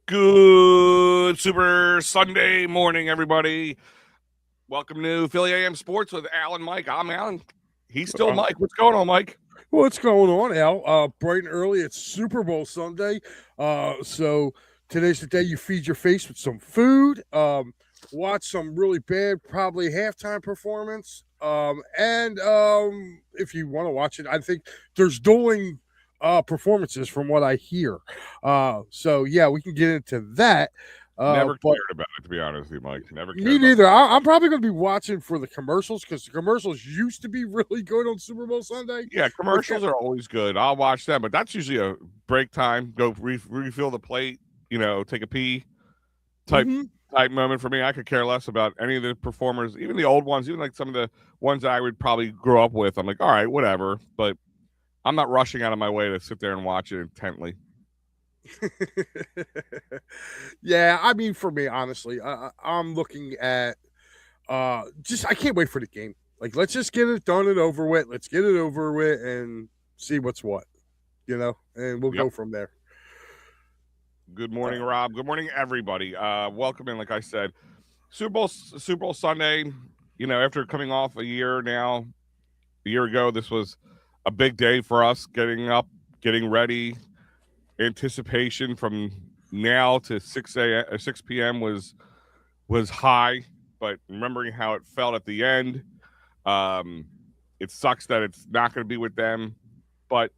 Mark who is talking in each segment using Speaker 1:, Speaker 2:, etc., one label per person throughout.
Speaker 1: Good Super Sunday morning, everybody. Welcome to Philly AM Sports with Alan Mike. I'm Alan. He's still
Speaker 2: Uh,
Speaker 1: Mike. What's going on, Mike?
Speaker 2: what's going on, Al? Bright and early. It's Super Bowl Sunday. So today's the day you feed your face with some food. Watch some really bad, probably halftime performance. And if you want to watch it, I think there's dueling performances from what I hear. So yeah, we can get into that.
Speaker 1: Never
Speaker 2: But
Speaker 1: cared about it, to be honest with you, Mike. Never cared
Speaker 2: me
Speaker 1: about
Speaker 2: neither. I'm probably going to be watching for the commercials because the commercials used to be really good on Super Bowl Sunday.
Speaker 1: Yeah,
Speaker 2: But
Speaker 1: commercials are always good. I'll watch them, but that's usually a break time. Go refill the plate, take a pee type
Speaker 2: mhm.
Speaker 1: type moment for me. I could care less about any of the performers, even the old ones, even like some of the ones that I would probably grow up with. I'm like, all right, whatever. But I'm not rushing out of my way to sit there and watch it intently.
Speaker 2: Yeah, I mean, for me, honestly, I'm looking at just I can't wait for the game. Like, let's just get it done and over with. Let's get it over with and see what's what, and we'll
Speaker 1: Yep.
Speaker 2: go from there.
Speaker 1: Good
Speaker 2: Uh,
Speaker 1: morning, Rob. Good morning, everybody. Welcome in. Like I said, Super Bowl Sunday. After coming off a year now, a year ago, this was a big day for us. Getting up, getting ready, anticipation from now to 6 p.m. was high, but remembering how it felt at the end, um, it sucks that it's not going to be with them, but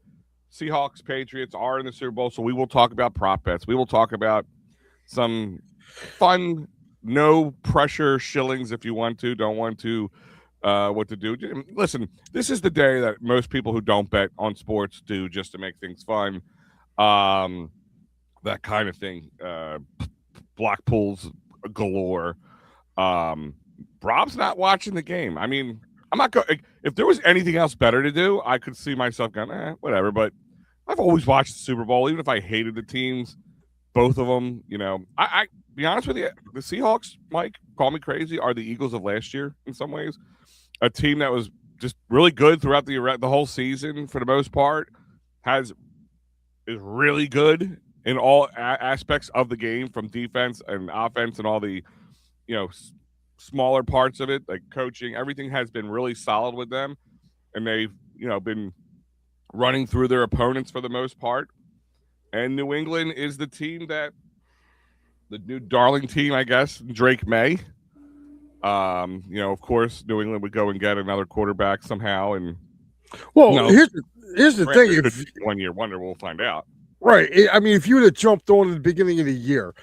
Speaker 1: Seahawks, Patriots are in the Super Bowl, so we will talk about prop bets. We will talk about some fun, no pressure shillings if you want to, don't want to, what to do. Listen, this is the day that most people who don't bet on sports do just to make things fun. Um, that kind of thing. Block pools galore. Um, Rob's not watching the game. I mean, I'm not going. If there was anything else better to do, I could see myself going, whatever. But I've always watched the Super Bowl, even if I hated the teams, both of them. I be honest with you, the Seahawks, Mike, call me crazy, are the Eagles of last year in some ways. A team that was just really good throughout the whole season for the most part, has is really good in all aspects of the game, from defense and offense and all the you know smaller parts of it, like coaching. Everything has been really solid with them, and they've been running through their opponents for the most part. And New England is the new darling team, I guess. Drake May. Of course, New England would go and get another quarterback somehow, and
Speaker 2: well,
Speaker 1: no,
Speaker 2: here's the thing.
Speaker 1: granted, it could
Speaker 2: If
Speaker 1: be 1 year wonder. We'll find out.
Speaker 2: right, I mean, if you would have jumped on at the beginning of the year,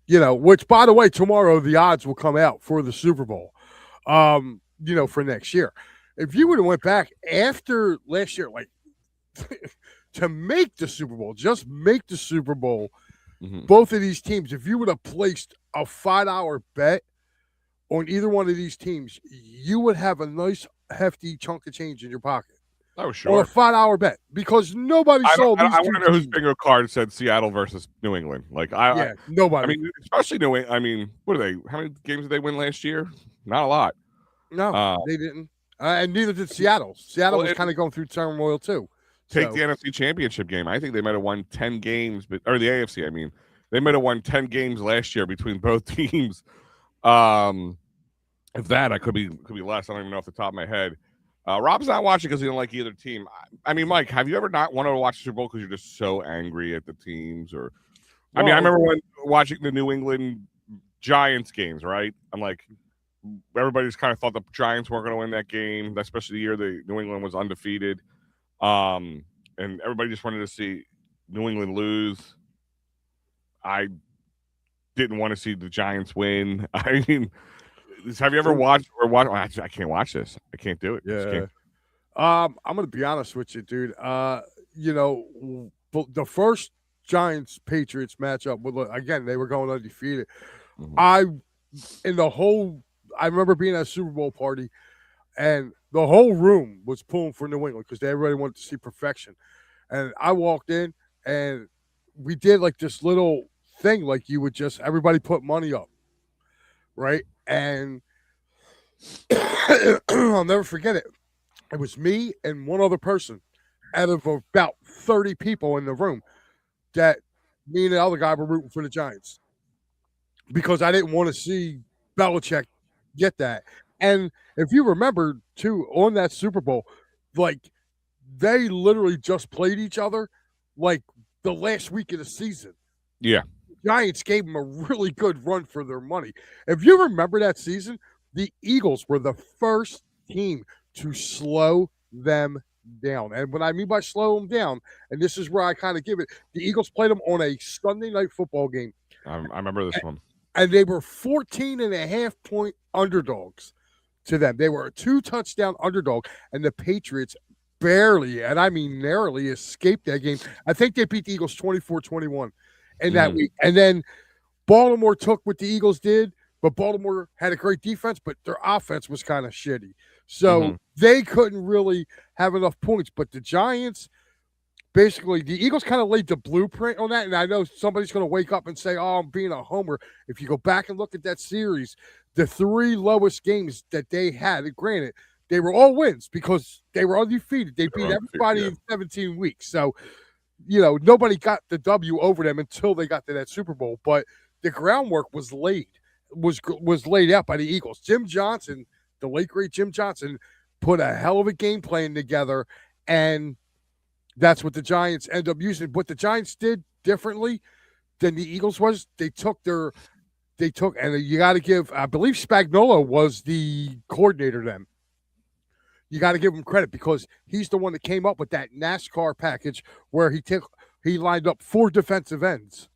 Speaker 2: which by the way, tomorrow the odds will come out for the Super Bowl, for next year. If you would have went back after last year, like to make the Super Bowl, just make the Super Bowl, both of these teams, if you would have placed a $5 bet on either one of these teams, you would have a nice hefty chunk of change in your pocket.
Speaker 1: Oh,
Speaker 2: On a
Speaker 1: sure.
Speaker 2: $5 bet because nobody
Speaker 1: I don't.
Speaker 2: saw
Speaker 1: I
Speaker 2: these
Speaker 1: want
Speaker 2: two
Speaker 1: to know whose
Speaker 2: teams.
Speaker 1: bingo card said Seattle versus New England. Like
Speaker 2: Yeah,
Speaker 1: I
Speaker 2: nobody.
Speaker 1: mean, especially New England. I mean, what are they? How many games did they win last year? Not a lot.
Speaker 2: No,
Speaker 1: Uh,
Speaker 2: they didn't. And neither did Seattle. Seattle
Speaker 1: well,
Speaker 2: was kind of going through turmoil too.
Speaker 1: take the
Speaker 2: So,
Speaker 1: NFC Championship game. I think they might have won 10 games, or the AFC. I mean, they might have won 10 games last year between both teams. Um, if that, I could be less. I don't even know off the top of my head. Rob's not watching because he don't like either team. I mean, Mike, have you ever not wanted to watch the Super Bowl because you're just so angry at the teams? Or, I mean, I
Speaker 2: well,
Speaker 1: remember when watching the New England Giants games. Right, I'm like, everybody just kind of thought the Giants weren't going to win that game, especially the year the New England was undefeated. And everybody just wanted to see New England lose. I didn't want to see the Giants win. I mean, have you ever watched or watch? I can't watch this. I can't do it. I just
Speaker 2: yeah.
Speaker 1: can't.
Speaker 2: I'm gonna be honest with you, dude. The first Giants Patriots matchup, again, they were going undefeated.
Speaker 1: Mhm.
Speaker 2: I in the whole, I remember being at a Super Bowl party, and the whole room was pulling for New England because everybody wanted to see perfection. And I walked in, and we did like this little thing, like you would just everybody put money up, right? And I'll never forget it. It was me and one other person out of about 30 people in the room that Me and the other guy were rooting for the Giants because I didn't want to see Belichick get that. And if you remember too, on that Super Bowl, like they literally just played each other like the last week of the season.
Speaker 1: Yeah.
Speaker 2: Giants gave them a really good run for their money. If you remember that season, the Eagles were the first team to slow them down. And what I mean by slow them down, and this is where I kind of give it, the Eagles played them on a Sunday night football game.
Speaker 1: I remember this one.
Speaker 2: And they were 14.5 point underdogs to them. They were a 2 touchdown underdog, and the Patriots barely, and I mean narrowly, escaped that game. I think they beat the Eagles 24-21 in that week. And then Baltimore took what the Eagles did, but Baltimore had a great defense, but their offense was kind of shitty. So they couldn't really have enough points. But the Giants, basically, the Eagles kind of laid the blueprint on that. And I know somebody's going to wake up and say, oh, I'm being a homer. If you go back and look at that series, the 3 lowest games that they had, and granted, they were all wins because they were undefeated. They beat everybody in 17 weeks. So, nobody got the W over them until they got to that Super Bowl. But the groundwork was laid out by the Eagles. Jim Johnson, the late great Jim Johnson, put a hell of a game plan together, and that's what the Giants end up using. What the Giants did differently than the Eagles was they took, and you got to give, I believe Spagnuolo was the coordinator then. You got to give him credit because he's the one that came up with that NASCAR package where he lined up 4 defensive ends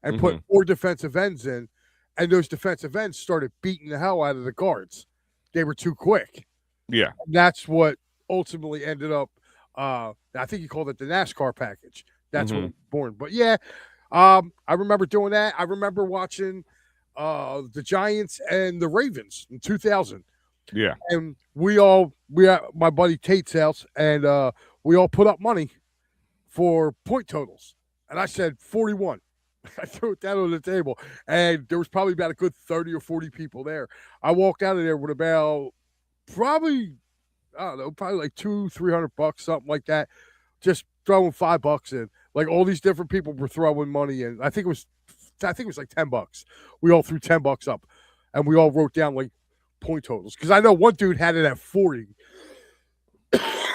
Speaker 2: and put 4 defensive ends in, and those defensive ends started beating the hell out of the guards. They were too quick.
Speaker 1: Yeah.
Speaker 2: And that's what ultimately ended up, I think he called it the NASCAR package. That's when it was born. But yeah, I remember doing that. I remember watching the Giants and the Ravens in 2000.
Speaker 1: Yeah.
Speaker 2: And we at my buddy Tate's house, and we all put up money for point totals. And I said 41. I threw it down on the table, and there was probably about a good 30 or 40 people there. I walked out of there with about probably like $200-$300, something like that. Just throwing $5 in. Like all these different people were throwing money in. I think it was like $10. We all threw $10 up, and we all wrote down like point totals because I know one dude had it at 40.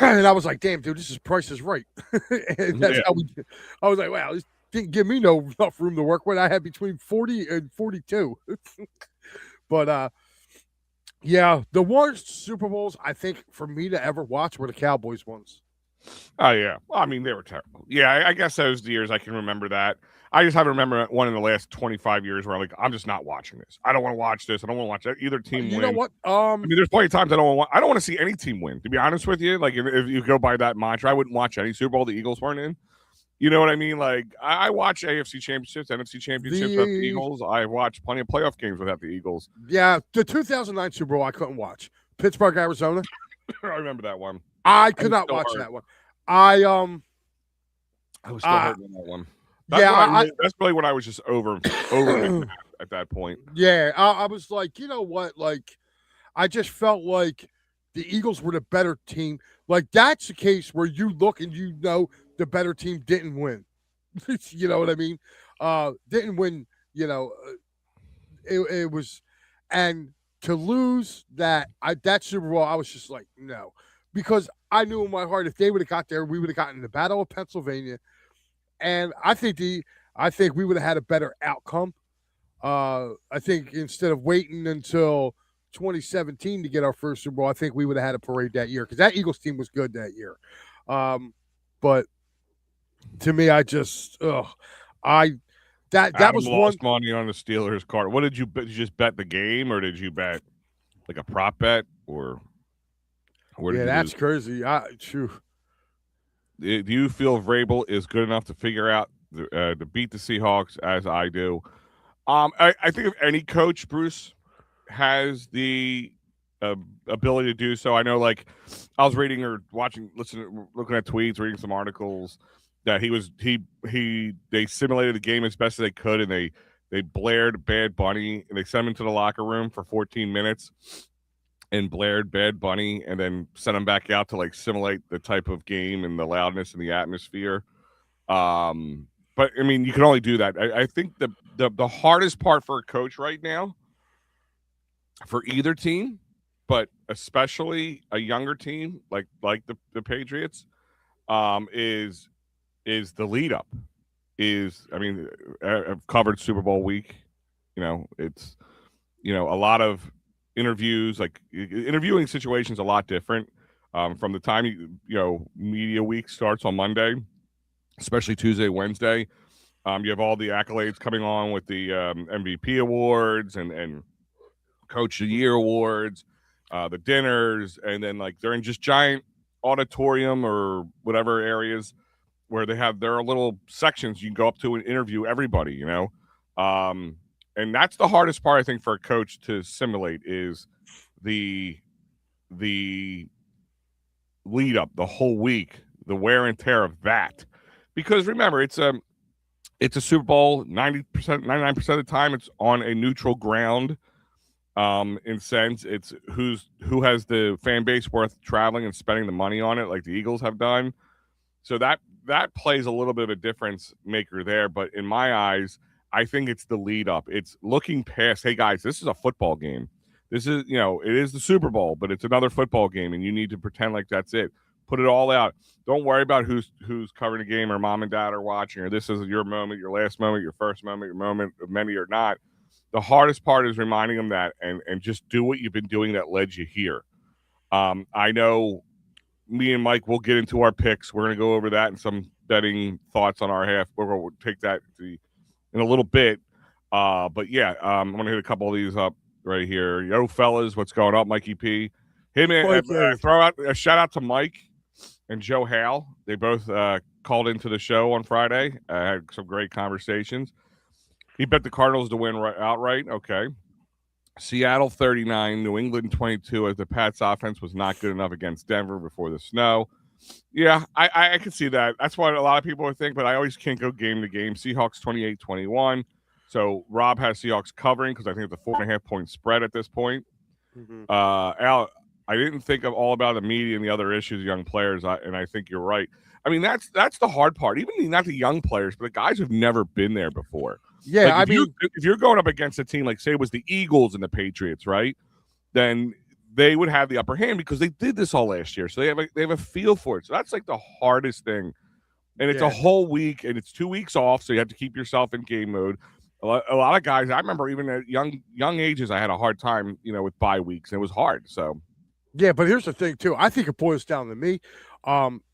Speaker 2: And I was like, damn, dude, this is Price is Right. And that's how I was like, wow, this didn't give me enough room to work with. I had between 40 and 42. But yeah, the worst Super Bowls I think for me to ever watch were the Cowboys ones.
Speaker 1: Oh yeah, well, I mean they were terrible. Yeah, I guess those years I can remember that. I just have to remember one in the last 25 years where I'm just not watching this. I don't want to watch this. I don't want to watch either team win.
Speaker 2: You know what?
Speaker 1: I mean, there's plenty of times I don't want to see any team win. To be honest with you, like if you go by that mantra, I wouldn't watch any Super Bowl the Eagles weren't in. You know what I mean? Like I watch AFC championships, NFC championships without the Eagles. I watch plenty of playoff games without the Eagles.
Speaker 2: Yeah, the 2009 Super Bowl I couldn't watch. Pittsburgh, Arizona.
Speaker 1: I remember that one.
Speaker 2: I could not watch that one. I
Speaker 1: was still hurting on that one. That's really when I was just over at that point.
Speaker 2: Yeah, I was like, you know what? Like, I just felt like the Eagles were the better team. Like, that's the case where you look and you know the better team didn't win. You know what I mean? Didn't win. It was, and to lose that Super Bowl, I was just like, no, because I knew in my heart if they would have got there, we would have gotten the Battle of Pennsylvania. And I think we would have had a better outcome. I think instead of waiting until 2017 to get our first Super Bowl, I think we would have had a parade that year because that Eagles team was good that year. But to me, that was
Speaker 1: lost money on the Steelers card. What did you bet? Did you just bet the game, or did you bet like a prop bet, or?
Speaker 2: Yeah, that's crazy.
Speaker 1: Do you feel Vrabel is good enough to figure out to beat the Seahawks as I do? I think if any coach, Bruce, has the ability to do so. I know, like, I was reading or watching, looking at tweets, reading some articles that they simulated the game as best as they could, and they blared Bad Bunny, and they sent him into the locker room for 14 minutes. And blared Bad Bunny, and then sent him back out to like simulate the type of game and the loudness and the atmosphere. but I mean, you can only do that. I think the hardest part for a coach right now, for either team, but especially a younger team like the Patriots, is the lead up. Is I mean, I've covered Super Bowl week. It's a lot of interviews. Like interviewing situations a lot different from the time media week starts on Monday, especially Tuesday, Wednesday. You have all the accolades coming on with the MVP awards and Coach of the Year awards, the dinners, and then like they're in just giant auditorium or whatever areas where they have their little sections you can go up to and interview everybody. And that's the hardest part I think for a coach to simulate is the the lead up the whole week, the wear and tear of that. Because remember, it's a Super Bowl. 90%, 99% of the time, it's on a neutral ground. In sense, it's who has the fan base worth traveling and spending the money on it, like the Eagles have done. So that plays a little bit of a difference maker there. But in my eyes, I think it's the lead up. It's looking past. Hey guys, this is a football game. This is it is the Super Bowl, but it's another football game, and you need to pretend like that's it. Put it all out. Don't worry about who's covering the game or mom and dad are watching or this is your moment, your last moment, your first moment, your moment of many or not. The hardest part is reminding them that and just do what you've been doing that led you here. I know me and Mike will get into our picks. We're going to go over that and some betting thoughts on our half. We'll take that in a little bit. But yeah, I'm going to hit a couple of these up right here. Yo, fellas, what's going up, Mikey P? Him throw out a shout out to Mike and Joe Hale. They both called into the show on Friday. Had some great conversations. He bet the Cardinals to win outright. Okay. Seattle 39, New England 22, as the Pats offense was not good enough against Denver before the snow. Yeah, I can see that. That's what a lot of people would think, but I always can't go game to game. Seahawks 28-21. So Rob has Seahawks covering because I think it's a 4.5 point spread at this point.
Speaker 2: Mm-hmm.
Speaker 1: Al, I didn't think of all about the media and the other issues, young players, and I think you're right. I mean, that's the hard part. Even not the young players, but the guys who've never been there before.
Speaker 2: Yeah,
Speaker 1: like if you're going up against a team like, say, it was the Eagles and the Patriots, right? Then they would have the upper hand because they did this all last year, so they have a feel for it. So that's like the hardest thing, and it's a whole week, and it's 2 weeks off, so you have to keep yourself in game mode. A lot of guys, I remember even at young ages, I had a hard time, with bye weeks, and it was hard. So
Speaker 2: yeah, but here's the thing too. I think it boils down to me.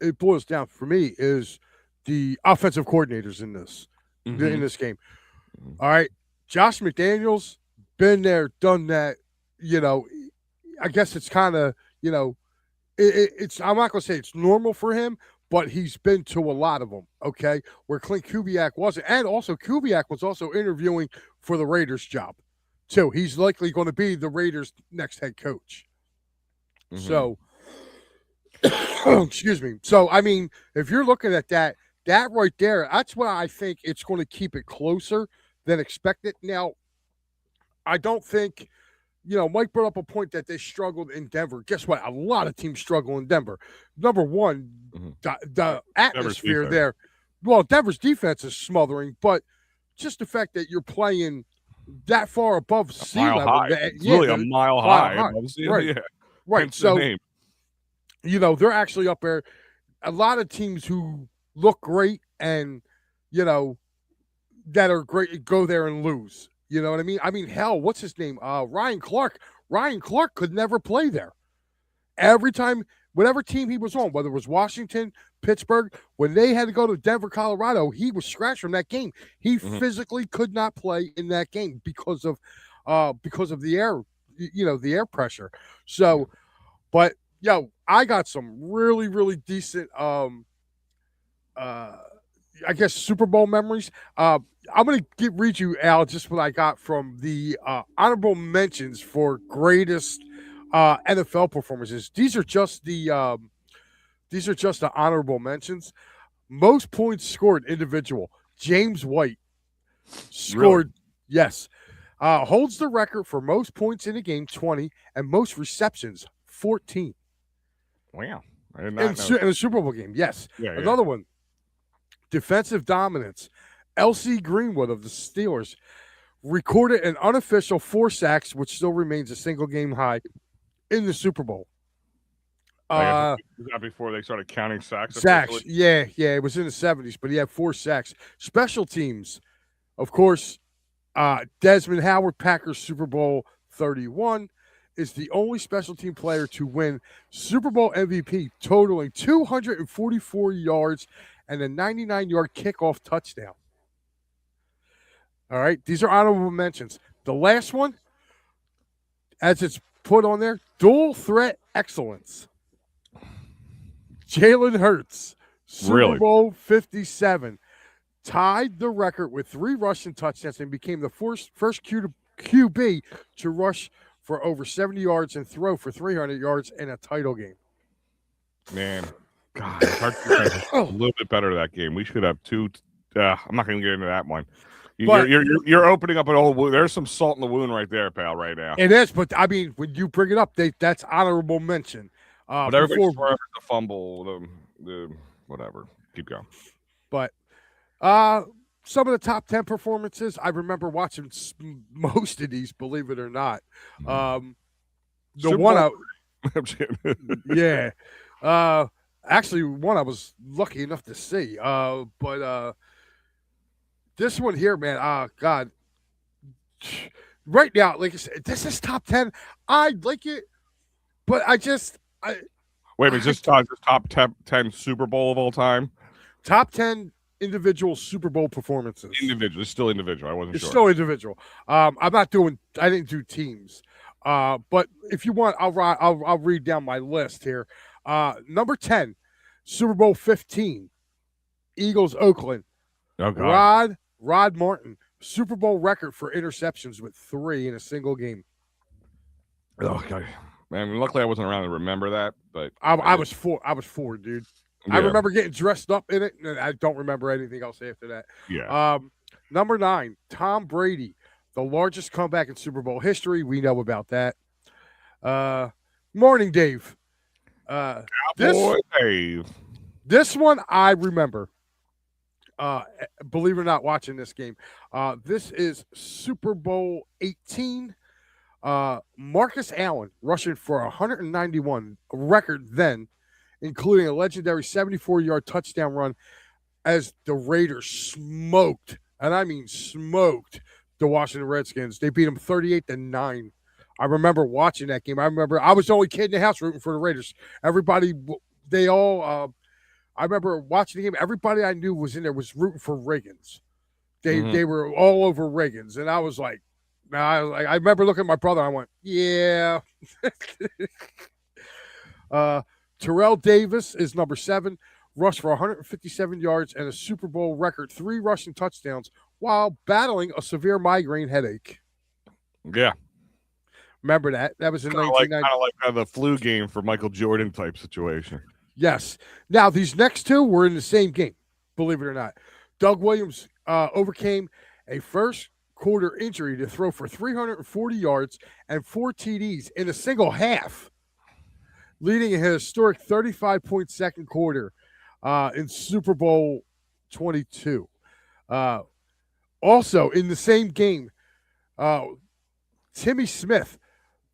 Speaker 2: It boils down for me is the offensive coordinators in this game. All right, Josh McDaniels been there, done that. I guess it's kind of it's. I'm not gonna say it's normal for him, but he's been to a lot of them. Okay, where Clint Kubiak wasn't, and also Kubiak was also interviewing for the Raiders job, too. He's likely going to be the Raiders' next head coach. So, excuse me. So, I mean, if you're looking at that right there, that's why I think it's going to keep it closer than expected. Now, I don't think, Mike brought up a point that they struggled in Denver. Guess what? A lot of teams struggle in Denver. Number one, the atmosphere there. Well, Denver's defense is smothering, but just the fact that you're playing that far above sea level.
Speaker 1: It's really a mile high.
Speaker 2: Right.
Speaker 1: Yeah.
Speaker 2: Right. So, they're actually up there. A lot of teams who look great and, that are great go there and lose. You know what I mean? I mean, hell, what's his name? Ryan Clark. Ryan Clark could never play there. Every time, whatever team he was on, whether it was Washington, Pittsburgh, when they had to go to Denver, Colorado, he was scratched from that game. He physically could not play in that game because of the air, the air pressure. So, but I got some really, really decent I guess Super Bowl memories. I'm going to read you, Al, just what I got from the honorable mentions for greatest NFL performances. These are just the honorable mentions. Most points scored individual. James White scored. Really? Yes, holds the record for most points in a game, 20, and most receptions, 14.
Speaker 1: Wow, I
Speaker 2: did not know. In a Super Bowl game. Yes, another one. Defensive dominance. L.C. Greenwood of the Steelers recorded an unofficial 4 sacks, which still remains a single game high in the Super Bowl.
Speaker 1: I guess was that before they started counting sacks officially?
Speaker 2: Sacks, yeah, it was in the 70s, but he had 4 sacks. Special teams, of course, Desmond Howard, Packers Super Bowl 31, is the only special team player to win Super Bowl MVP, totaling 244 yards and a 99-yard kickoff touchdown. All right, these are honorable mentions. The last one, as it's put on there, dual threat excellence. Jalen Hurts, Super Bowl 57, tied the record with 3 rushing touchdowns and became the first QB to rush for over 70 yards and throw for 300 yards in a title game.
Speaker 1: Man, God, a little bit better that game. We should have 2. I'm not going to get into that one. You're opening up an old wound. There's some salt in the wound right there, pal. Right now,
Speaker 2: it is. But I mean, when you bring it up, that's honorable mention.
Speaker 1: But everybody's the fumble, the whatever. Keep going.
Speaker 2: But some of the top 10 performances, I remember watching most of these. Believe it or not, the one yeah. Actually, one I was lucky enough to see. But this one here, man, God. Right now, like I said, this is top 10. I like it, but wait a
Speaker 1: minute, just top 10 Super Bowl of all time?
Speaker 2: Top 10 individual Super Bowl performances.
Speaker 1: It's still individual. I wasn't sure.
Speaker 2: It's still individual. I didn't do teams. But if you want, I'll read down my list here. Number 10, Super Bowl 15, Eagles Oakland.
Speaker 1: Oh, God.
Speaker 2: Rod Martin, Super Bowl record for interceptions with 3 in a single game.
Speaker 1: Oh, God. Man, luckily I wasn't around to remember that, but
Speaker 2: I was 4. I was 4, dude. Yeah. I remember getting dressed up in it, and I don't remember anything else after that.
Speaker 1: Yeah.
Speaker 2: Number 9, Tom Brady, the largest comeback in Super Bowl history. We know about that. Morning, Dave.
Speaker 1: Dave.
Speaker 2: This one I remember. Believe it or not, watching this game. This is Super Bowl 18. Marcus Allen rushing for 191, a record then, including a legendary 74-yard touchdown run as the Raiders smoked, and I mean smoked, the Washington Redskins. They beat them 38-9. I remember watching that game. I remember I was the only kid in the house rooting for the Raiders. Everybody, I remember watching the game. Everybody I knew was in there was rooting for Riggins. They were all over Riggins, and I was like, I remember looking at my brother. I went, yeah. Terrell Davis is number 7, rushed for 157 yards and a Super Bowl record 3 rushing touchdowns while battling a severe migraine headache.
Speaker 1: Yeah.
Speaker 2: Remember that? That was in 1990.
Speaker 1: Kind of like the flu game for Michael Jordan type situation.
Speaker 2: Yes. Now, these next 2 were in the same game, believe it or not. Doug Williams overcame a first quarter injury to throw for 340 yards and 4 TDs in a single half, leading a historic 35-point second quarter in Super Bowl 22. Also, in the same game, Timmy Smith,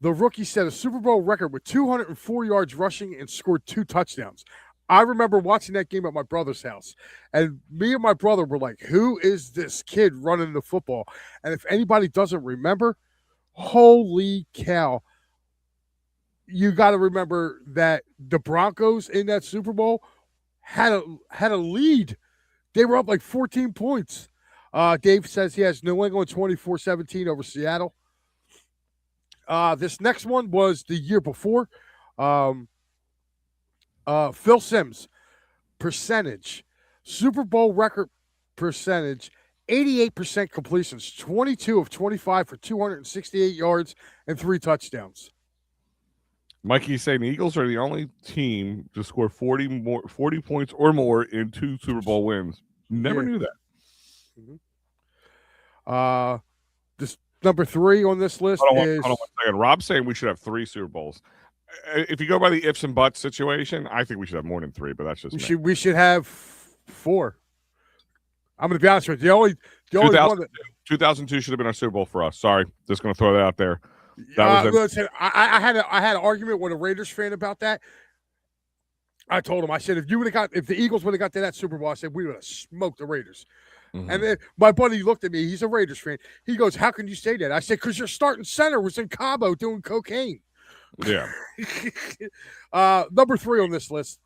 Speaker 2: the rookie, set a Super Bowl record with 204 yards rushing and scored 2 touchdowns. I remember watching that game at my brother's house, and me and my brother were like, who is this kid running the football? And if anybody doesn't remember, holy cow, you got to remember that the Broncos in that Super Bowl had a lead. They were up like 14 points. Dave says he has New England 24-17 over Seattle. This next one was the year before. Phil Simms, percentage, Super Bowl record percentage, 88% completions, 22 of 25 for 268 yards and 3 touchdowns.
Speaker 1: Mikey's saying the Eagles are the only team to score 40 points or more in 2 Super Bowl wins. Never knew that.
Speaker 2: Mm-hmm. This number 3 on this list
Speaker 1: hold on 1 second. Rob's saying we should have 3 Super Bowls. If you go by the ifs and buts situation, I think we should have more than 3, but that's just
Speaker 2: we should have 4. I'm going to be honest with you. The only one that
Speaker 1: 2002 should have been our Super Bowl for us. Sorry, just going to throw that out there. That was
Speaker 2: listen, I had an argument with a Raiders fan about that. I told him, I said, if the Eagles would have got to that Super Bowl, I said we would have smoked the Raiders.
Speaker 1: Mm-hmm.
Speaker 2: And then my buddy looked at me. He's a Raiders fan. He goes, "How can you say that?" I said, "Because your starting center was in Cabo doing cocaine."
Speaker 1: Yeah.
Speaker 2: Number 3 on this list,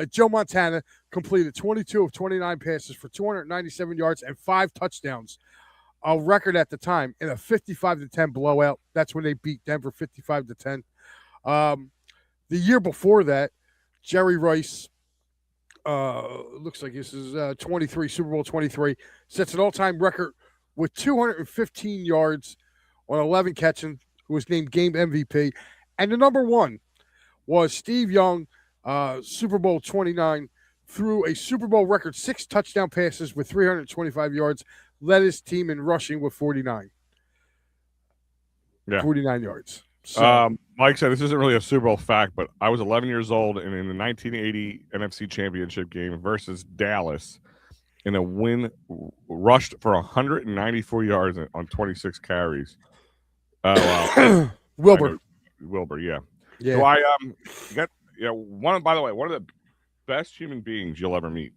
Speaker 2: Joe Montana completed 22 of 29 passes for 297 yards and 5 touchdowns, a record at the time in a 55-10 blowout. That's when they beat Denver 55-10. The year before that, Jerry Rice, looks like this is 23, Super Bowl 23, sets an all-time record with 215 yards on 11 catches, who was named game MVP. And the number 1 was Steve Young, Super Bowl 29, threw a Super Bowl record 6 touchdown passes with 325 yards, led his team in rushing with 49.
Speaker 1: Yeah.
Speaker 2: 49 yards. So,
Speaker 1: Mike said this isn't really a Super Bowl fact, but I was 11 years old, and in the 1980 NFC Championship game versus Dallas, in a win, rushed for 194 yards on 26 carries. Wow.
Speaker 2: Wilbur,
Speaker 1: yeah.
Speaker 2: Yeah.
Speaker 1: So I got by the way, one of the best human beings you'll ever meet,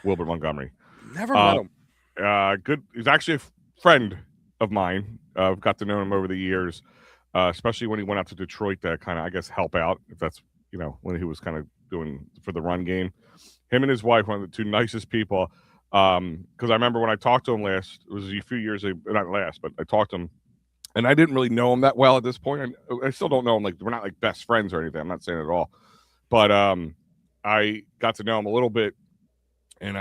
Speaker 1: Wilbur Montgomery.
Speaker 2: Never met him.
Speaker 1: Good. He's actually a friend of mine. I've got to know him over the years. Especially when he went out to Detroit to kind of, I guess, help out, if that's, when he was kind of doing for the run game. Him and his wife, one of the 2 nicest people. Because I remember when I talked to him last, it was a few years, not last, but I talked to him, and I didn't really know him that well at this point. I still don't know him. Like, we're not like best friends or anything. I'm not saying it at all. But I got to know him a little bit, and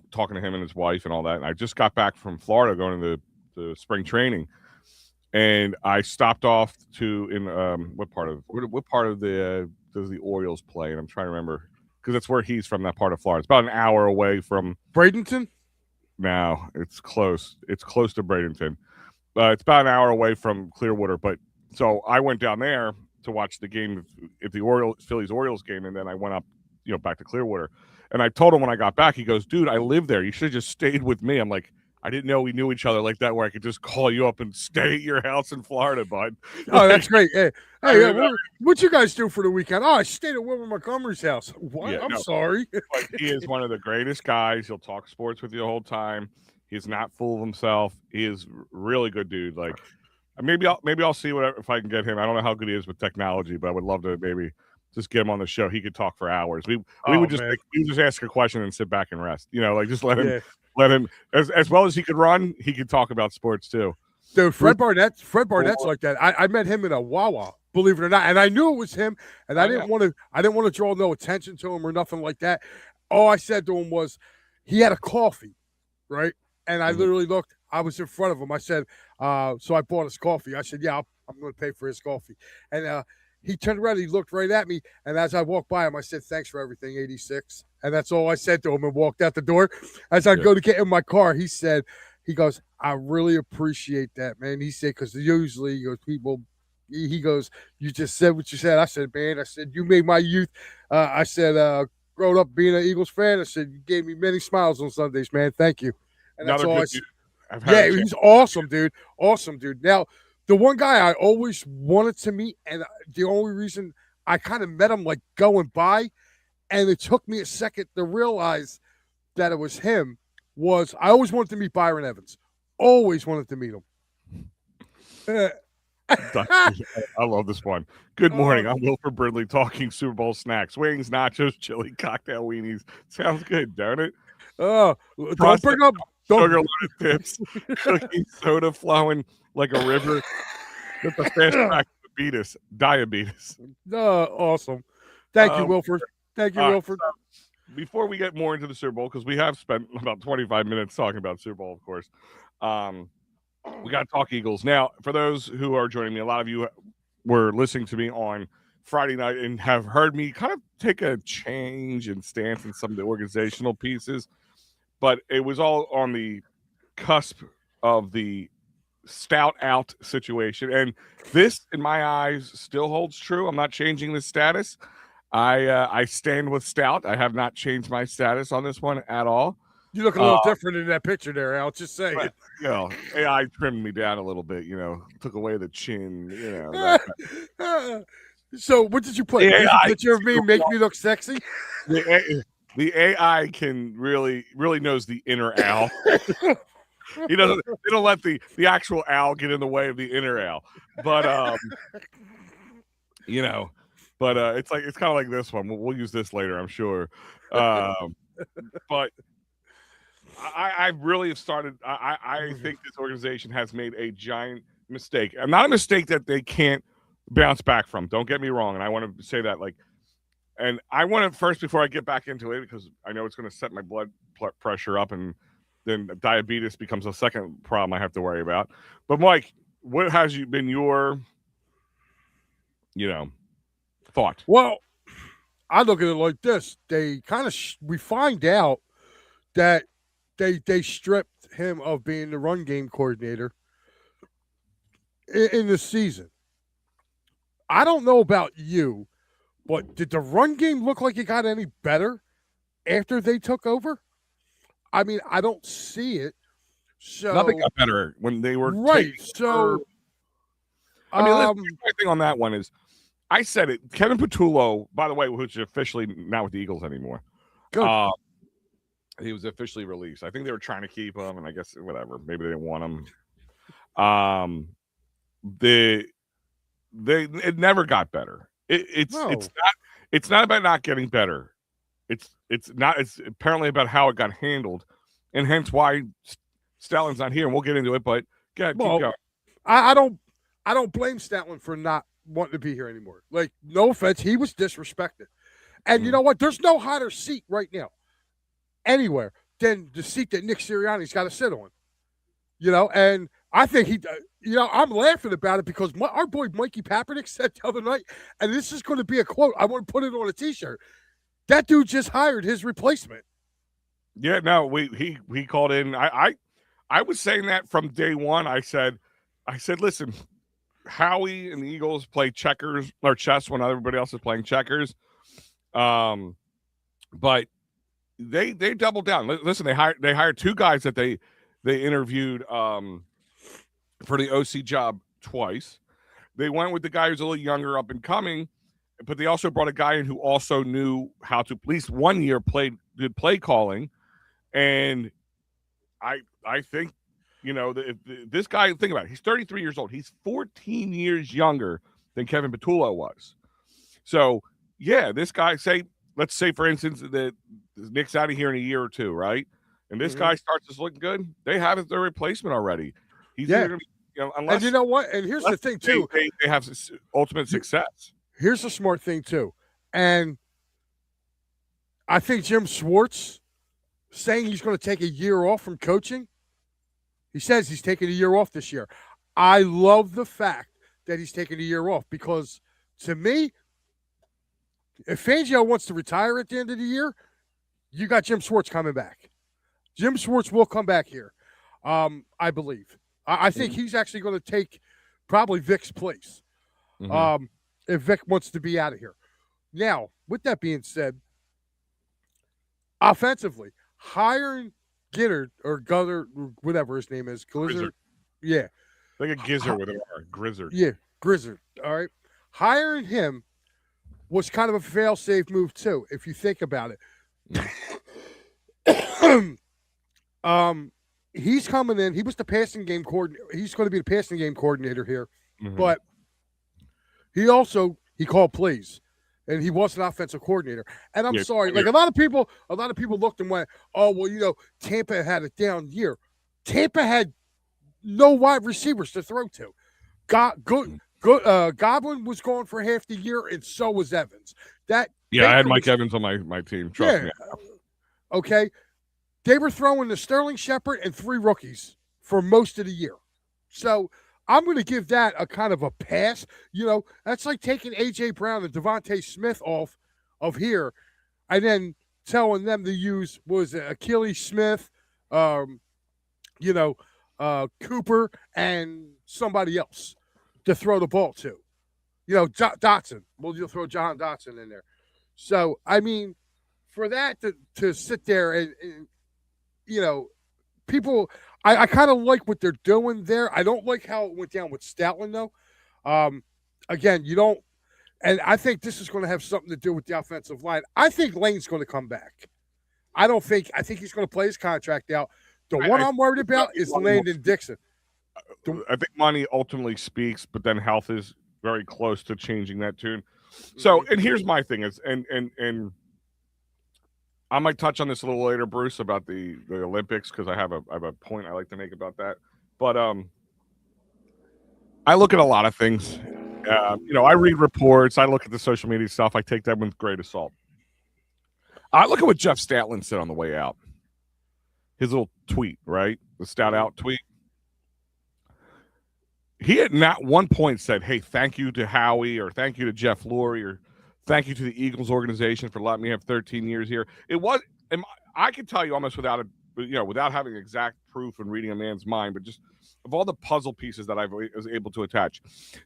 Speaker 1: talking to him and his wife and all that. And I just got back from Florida going to the spring training. And I stopped off in what part of the does the Orioles play? And I'm trying to remember, because that's where he's from, that part of Florida. It's about an hour away from
Speaker 2: Bradenton.
Speaker 1: No, it's close. It's close to Bradenton. It's about an hour away from Clearwater. But so I went down there to watch the game at the Phillies Orioles game, and then I went up, back to Clearwater. And I told him when I got back, he goes, "Dude, I live there. You should have just stayed with me." I'm like, I didn't know we knew each other like that, where I could just call you up and stay at your house in Florida, bud.
Speaker 2: Oh, that's great. Hey, what you guys do for the weekend? Oh, I stayed at Wilbur Montgomery's house. What? I'm sorry.
Speaker 1: But he is one of the greatest guys. He'll talk sports with you the whole time. He's not full of himself. He is really good dude. Like, maybe I'll see if I can get him. I don't know how good he is with technology, but I would love to maybe just get him on the show. He could talk for hours. We would just ask a question and sit back and rest. Just let him. Yeah. Let him, as well as he could run, he could talk about sports too.
Speaker 2: Dude, Fred Barnett's like that. I met him in a Wawa, believe it or not, and I knew it was him, and I didn't want to draw no attention to him or nothing like that. All I said to him was, he had a coffee, right? And I literally looked. I was in front of him. I said, so I bought his coffee. I said, yeah, I'm going to pay for his coffee. And he turned around, he looked right at me, and as I walked by him, I said, "Thanks for everything, 86." And that's all I said to him, and walked out the door. As I go to get in my car, he goes, "I really appreciate that, man." He said, because usually, he goes, "You just said what you said." I said, "Man," "you made my youth." I said, growing up being an Eagles fan, I said, "You gave me many smiles on Sundays, man. Thank you." And that's all I said. Yeah, he's awesome, dude. Awesome, dude. Now, the one guy I always wanted to meet, and the only reason I kind of met him, like, going by, and it took me a second to realize that it was him, was I always wanted to meet Byron Evans. Always wanted to meet him.
Speaker 1: I love this one. Good morning. I'm Wilford Brindley talking Super Bowl snacks. Wings, nachos, chili, cocktail weenies. Sounds good, don't it?
Speaker 2: Don't bring up
Speaker 1: sugar-loaded tips, cooking soda flowing like a river. With the fast track diabetes.
Speaker 2: Awesome. Thank you, Wilford. Thank you, Wilford.
Speaker 1: So before we get more into the Super Bowl, because we have spent about 25 minutes talking about Super Bowl, of course, we got to talk Eagles. Now, for those who are joining me, a lot of you were listening to me on Friday night and have heard me kind of take a change in stance in some of the organizational pieces, but it was all on the cusp of the stout out situation, and this, in my eyes, still holds true. I'm not changing the status. I stand with stout. I have not changed my status on this one at all.
Speaker 2: You look a little
Speaker 1: Uh,
Speaker 2: different in that picture there, Al. Just saying.
Speaker 1: but AI trimmed me down a little bit. Took away the chin. That
Speaker 2: So, what did you put?
Speaker 1: the
Speaker 2: Here's a
Speaker 1: AI,
Speaker 2: picture of me. Make me look sexy.
Speaker 1: the AI can really knows the inner Al. He doesn't. They don't let the actual Al get in the way of the inner Al. But you know, but it's kind of like this one. We'll use this later, I'm sure. Um, but I really have started. I think this organization has made a giant mistake, and not a mistake that they can't bounce back from. Don't get me wrong, and I want to say that and I want to first before I get back into it because I know it's going to set my blood pressure up, and then diabetes becomes a second problem I have to worry about. But Mike, what has been your thought?
Speaker 2: Well, I look at it like this: they kind of we find out that they stripped him of being the run game coordinator in the season. I don't know about you, but did the run game look like it got any better after they took over? I mean, I don't see it. So
Speaker 1: Nothing got better when they were
Speaker 2: right. So
Speaker 1: I mean, listen, my thing on that one is, I said it. Kevin Patullo, by the way, who's officially not with the Eagles anymore.
Speaker 2: good.
Speaker 1: He was officially released. I think they were trying to keep him, and I guess whatever. Maybe they didn't want him. It never got better. It's not about not getting better. It's apparently about how it got handled, and hence why Stallin's not here. And we'll get into it, but keep going.
Speaker 2: I don't blame Stoutland for not wanting to be here anymore. Like, no offense, he was disrespected. And you know what? There's no hotter seat right now anywhere than the seat that Nick Sirianni's got to sit on. And I think I'm laughing about it because our boy Mikey Kaepernick said the other night, and this is going to be a quote. I want to put it on a T-shirt. That dude just hired his replacement.
Speaker 1: Yeah, no, he called in. I was saying that from day one. I said, listen, Howie and the Eagles play checkers or chess when everybody else is playing checkers. But they doubled down. Listen, they hired two guys that they interviewed for the OC job twice. They went with the guy who's a little younger, up and coming, but they also brought a guy in who also knew how to at least 1 year did play calling. And I think, if this guy, think about it, he's 33 years old. He's 14 years younger than Kevin Patullo was. So, yeah, this guy, let's say, for instance, that Nick's out of here in a year or two, right? And this guy starts just looking good. They have their replacement already. He's either going to be, unless,
Speaker 2: and you know what? And here's the thing, too.
Speaker 1: They have ultimate success.
Speaker 2: Here's the smart thing, too. And I think Jim Schwartz saying he's going to take a year off from coaching, he says he's taking a year off this year. I love the fact that he's taking a year off because, to me, if Fangio wants to retire at the end of the year, you got Jim Schwartz coming back. Jim Schwartz will come back here, I believe. I think he's actually going to take probably Vic's place if Vic wants to be out of here. Now, with that being said, offensively, hiring Gizzard or Gutter, whatever his name is, Gizzard. Yeah.
Speaker 1: Like a gizzard with an R. Grizzard.
Speaker 2: Yeah, Grizzard. All right. Hiring him was kind of a fail-safe move, too, if you think about it. He's coming in. He was the passing game coordinator. He's going to be the passing game coordinator here. But he called plays. And he was an offensive coordinator. And I'm sorry, like a lot of people looked and went, "Oh, well, Tampa had a down year." Tampa had no wide receivers to throw to. Godwin was gone for half the year, and so was Evans.
Speaker 1: I had Mike Evans on my team. Trust me.
Speaker 2: Okay. They were throwing to Sterling Shepard and 3 rookies for most of the year. So I'm going to give that a kind of a pass. That's like taking A.J. Brown and Devontae Smith off of here and then telling them to use, Achilles Smith, Cooper, and somebody else to throw the ball to. Dotson. You'll throw John Dotson in there. So, I mean, for that to sit there and people. I kind of like what they're doing there. I don't like how it went down with Stoutland though. Um, again, you don't, and I think this is going to have something to do with the offensive line. I think Lane's going to come back. I don't think. I think he's going to play his contract out. The one
Speaker 1: I
Speaker 2: I'm worried about is Landon Dixon.
Speaker 1: I think money ultimately speaks, but then health is very close to changing that tune. So, and here's my thing is, and I might touch on this a little later, Bruce, about the Olympics because I have a point I like to make about that. But I look at a lot of things. I read reports. I look at the social media stuff. I take that with great assault. I look at what Jeff Statland said on the way out. His little tweet, right? The stout out tweet. He had not one point said, "Hey, thank you to Howie," or "Thank you to Jeff Lurie," or "Thank you to the Eagles organization for letting me have 13 years here." It was, I can tell you almost without having exact proof and reading a man's mind, but just of all the puzzle pieces that I was able to attach,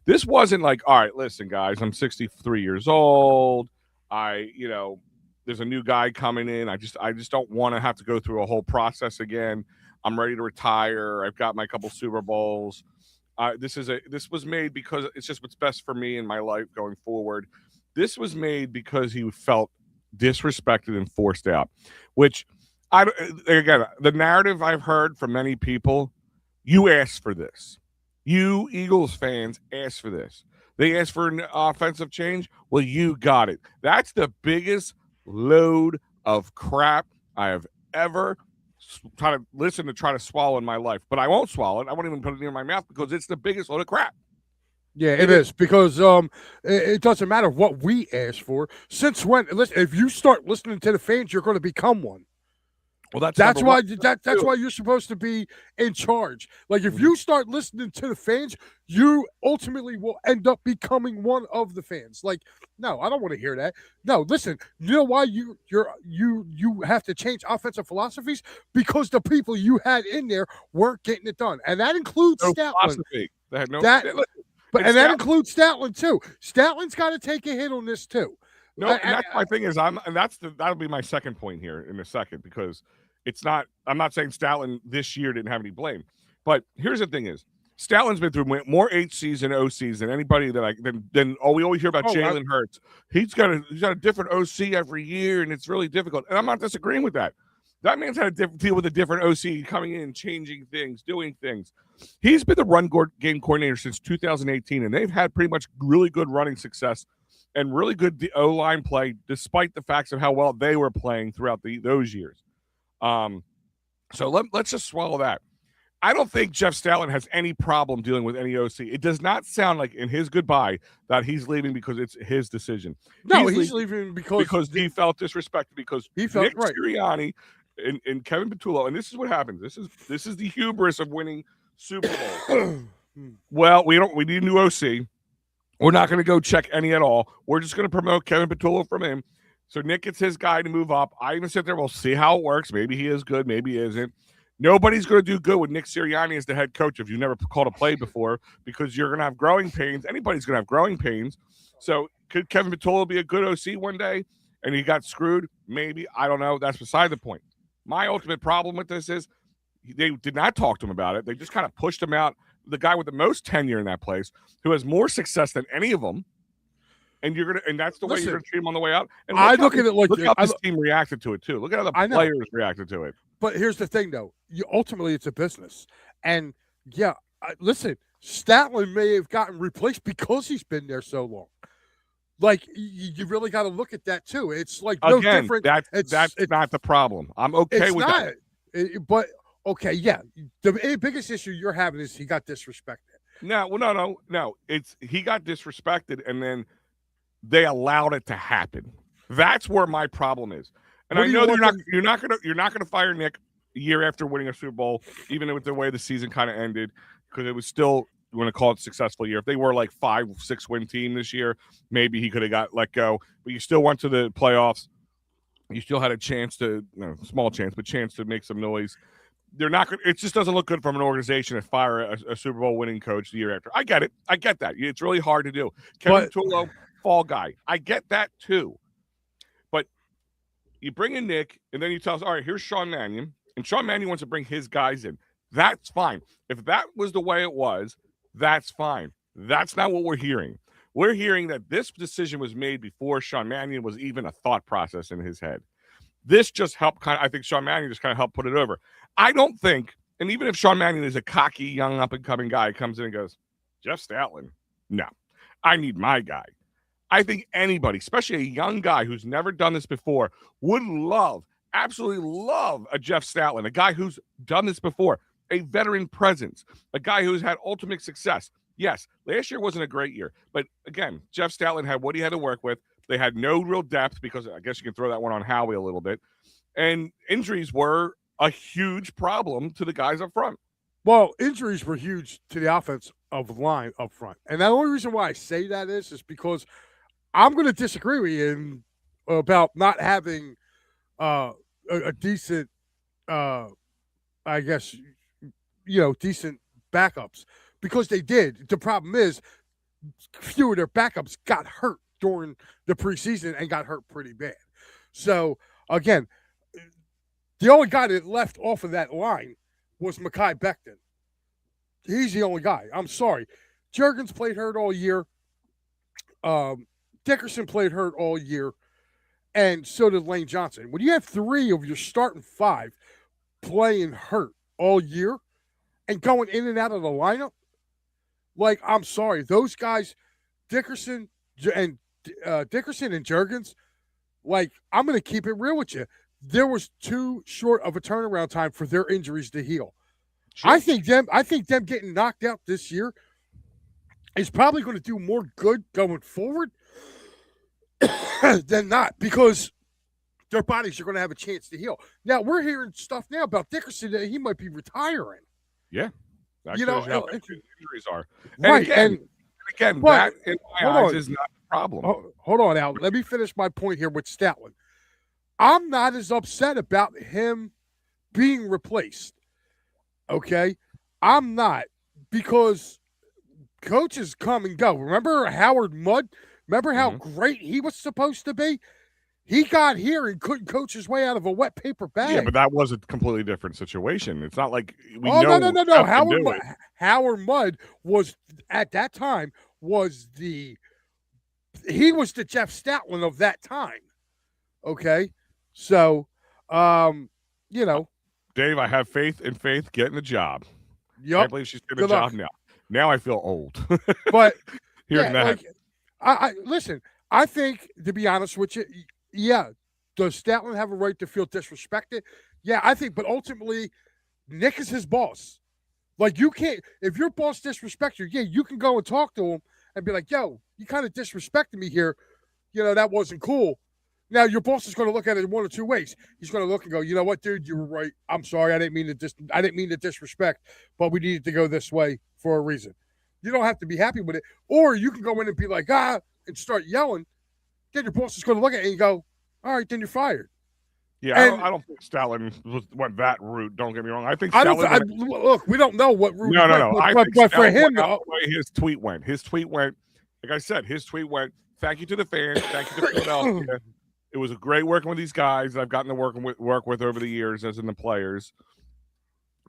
Speaker 1: this wasn't like, all right, listen, guys, I'm 63 years old. There's a new guy coming in. I just don't want to have to go through a whole process again. I'm ready to retire. I've got my couple Super Bowls. This was made because it's just what's best for me in my life going forward. This was made because he felt disrespected and forced out, which the narrative I've heard from many people, you asked for this. You Eagles fans asked for this. They asked for an offensive change. Well, you got it. That's the biggest load of crap I have ever try to swallow in my life, but I won't swallow it. I won't even put it near my mouth because it's the biggest load of crap.
Speaker 2: Yeah, it is because it doesn't matter what we ask for. Since when? Listen, if you start listening to the fans, you're going to become one.
Speaker 1: Well,
Speaker 2: that's why that's why you're supposed to be in charge. Like if you start listening to the fans, you ultimately will end up becoming one of the fans. Like, no, I don't want to hear that. No, listen, you know why you have to change offensive philosophies? Because the people you had in there weren't getting it done. And that includes Stoutland.
Speaker 1: They had no
Speaker 2: that includes Stoutland too. Stoutland's got to take a hit on this too.
Speaker 1: No, and that's my thing is that'll be my second point here in a second because I'm not saying Stoutland this year didn't have any blame, but here's the thing is Stoutland's been through more HCs and OCs than anybody we always hear about Jalen Hurts. He's got a different OC every year and it's really difficult. And I'm not disagreeing with that. That man's had to deal with a different OC coming in, changing things, doing things. He's been the run game coordinator since 2018, and they've had pretty much really good running success and really good O-line play, despite the facts of how well they were playing throughout those years. So let's just swallow that. I don't think Jeff Stoutland has any problem dealing with any OC. It does not sound like in his goodbye that he's leaving because it's his decision.
Speaker 2: No, he's leaving because
Speaker 1: he felt disrespected because
Speaker 2: he felt
Speaker 1: Nick Sirianni and Kevin Petullo, and this is what happens. This is the hubris of winning Super Bowl. Well, we need a new OC. We're not going to go check any at all. We're just going to promote Kevin Petullo from him. So Nick gets his guy to move up. I even sit there, we'll see how it works. Maybe he is good, maybe he isn't. Nobody's going to do good with Nick Sirianni as the head coach if you've never called a play before because you're going to have growing pains. Anybody's going to have growing pains. So could Kevin Petullo be a good OC one day and he got screwed? Maybe. I don't know. That's beside the point. My ultimate problem with this is they did not talk to him about it. They just kind of pushed him out. The guy with the most tenure in that place, who has more success than any of them, and that's the way you're gonna treat him on the way out. And look how this team reacted to it too. Look at how the players reacted to it.
Speaker 2: But here's the thing, though. Ultimately, it's a business, and listen, Stoutland may have gotten replaced because he's been there so long. Like you really got to look at that too. It's like no different.
Speaker 1: That's not the problem. I'm okay with that.
Speaker 2: But okay, yeah. The biggest issue you're having is he got disrespected.
Speaker 1: No. He got disrespected, and then they allowed it to happen. That's where my problem is. And I know you're not gonna fire Nick a year after winning a Super Bowl, even with the way the season kind of ended, because it was still, you want to call it a successful year. If they were like 5-6 win team this year, maybe he could have got let go. But you still went to the playoffs. You still had a chance small chance, but chance to make some noise. They're not going. It just doesn't look good from an organization to fire a Super Bowl winning coach the year after. I get it. I get that. It's really hard to do. Kevin Petullo, fall guy. I get that too. But you bring in Nick, and then you tell us, all right, here's Sean Mannion. and Sean Mannion wants to bring his guys in. That's fine. If that was the way it was, that's fine. That's not what we're hearing. We're hearing that this decision was made before Sean Mannion was even a thought process in his head. This just helped I think Sean Mannion just kind of helped put it over. I don't think, and even if Sean Mannion is a cocky, young, up and coming guy, comes in and goes, Jeff Stoutland, no, I need my guy. I think anybody, especially a young guy who's never done this before, would absolutely love a Jeff Stoutland, a guy who's done this before, a veteran presence, a guy who's had ultimate success. Yes, last year wasn't a great year, but again, Jeff Stoutland had what he had to work with. They had no real depth because I guess you can throw that one on Howie a little bit. And injuries were a huge problem to the guys up front.
Speaker 2: Well, injuries were huge to the offensive line up front. And the only reason why I say that is because I'm going to disagree with you about not having a decent, I guess, decent backups, because they did. The problem is few of their backups got hurt during the preseason and got hurt pretty bad. So, again, the only guy that left off of that line was Mekhi Becton. He's the only guy. I'm sorry. Juergens played hurt all year. Dickerson played hurt all year. And so did Lane Johnson. When you have 3 of your starting 5 playing hurt all year and going in and out of the lineup, like, I'm sorry. Those guys, Dickerson and Juergens, like, I'm going to keep it real with you. There was too short of a turnaround time for their injuries to heal. Sure. I think them getting knocked out this year is probably going to do more good going forward than not, because their bodies are going to have a chance to heal. Now, we're hearing stuff now about Dickerson that he might be retiring.
Speaker 1: Yeah. That how injuries are. And
Speaker 2: right.
Speaker 1: Again, that in my eyes is not the problem.
Speaker 2: Hold on, Al. Let me finish my point here with Stoutland. I'm not as upset about him being replaced. Okay? I'm not, because coaches come and go. Remember Howard Mudd? Remember how great he was supposed to be? He got here and couldn't coach his way out of a wet paper bag.
Speaker 1: Yeah, but that was a completely different situation. It's not like we
Speaker 2: know. No.
Speaker 1: Howard
Speaker 2: Mudd was, at that time, he was the Jeff Stoutland of that time. Okay? So,
Speaker 1: Dave, I have faith in Faith getting the job.
Speaker 2: Yep.
Speaker 1: I believe she's getting the job now. Now I feel old.
Speaker 2: But
Speaker 1: hearing that.
Speaker 2: Like, I listen, I think, to be honest with you, yeah, does Stoutland have a right to feel disrespected? Yeah, I think, but ultimately, Nick is his boss. Like, you can't, if your boss disrespects you, yeah, you can go and talk to him and be like, yo, you kind of disrespected me here. That wasn't cool. Now, your boss is going to look at it one or two ways. He's going to look and go, you know what, dude, you were right. I'm sorry. I didn't mean to disrespect, but we needed to go this way for a reason. You don't have to be happy with it. Or you can go in and be like, and start yelling. Then your boss is going to look at it and go, all right, then you're fired.
Speaker 1: Yeah, I don't think Stoutland went that route. Don't get me wrong. I think Stoutland
Speaker 2: look, we don't know what route.
Speaker 1: No.
Speaker 2: But for him,
Speaker 1: the way his tweet went, like I said, thank you to the fans. Thank you to Philadelphia. It was a great working with these guys that I've gotten to work with over the years, as in the players.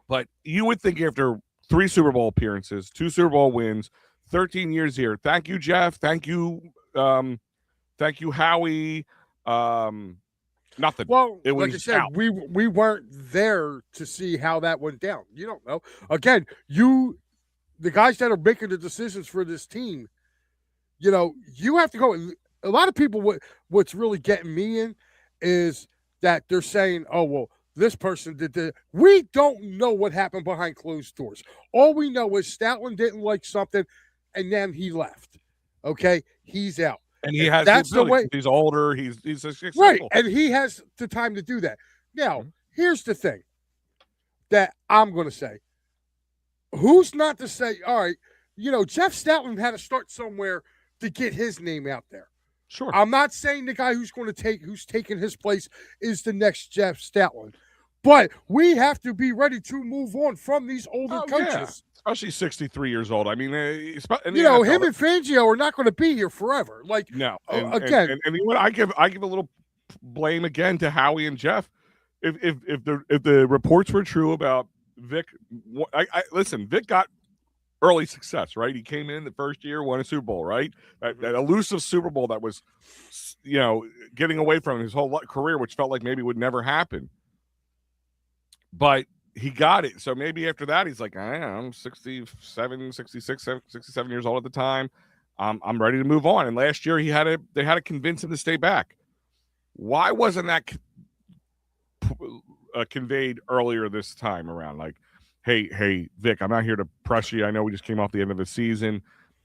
Speaker 1: But you would think after 3 Super Bowl appearances, 2 Super Bowl wins, 13 years here. Thank you, Jeff. Thank you, Howie. Nothing.
Speaker 2: Well, it was, like I said, we weren't there to see how that went down. You don't know. Again, the guys that are making the decisions for this team, you have to go. A lot of people, what's really getting me in is that they're saying, oh, well, this person did this. We don't know what happened behind closed doors. All we know is Stoutland didn't like something, and then he left. Okay? He's out.
Speaker 1: And he has that's the way. He's older. He's successful.
Speaker 2: Right, and he has the time to do that. Now, here's the thing that I'm going to say. Who's not to say, all right, Jeff Stoutland had to start somewhere to get his name out there.
Speaker 1: Sure.
Speaker 2: I'm not saying the guy who's taking his place is the next Jeff Stoutland, but we have to be ready to move on from these older coaches.
Speaker 1: Yeah. Especially 63 years old. I mean,
Speaker 2: him and Fangio are not going to be here forever. Like,
Speaker 1: no.
Speaker 2: Again,
Speaker 1: and you know what? I give a little blame again to Howie and Jeff. if the reports were true about Vic, listen. Vic got early success, right? He came in the first year, won a Super Bowl, right? That elusive Super Bowl that was, getting away from his whole career, which felt like maybe would never happen. But he got it. So maybe after that, he's like, I'm 67, 66, 67 years old at the time. I'm ready to move on. And last year, they had to convince him to stay back. Why wasn't that conveyed earlier this time around? Like, hey, Vic, I'm not here to press you. I know we just came off the end of the season.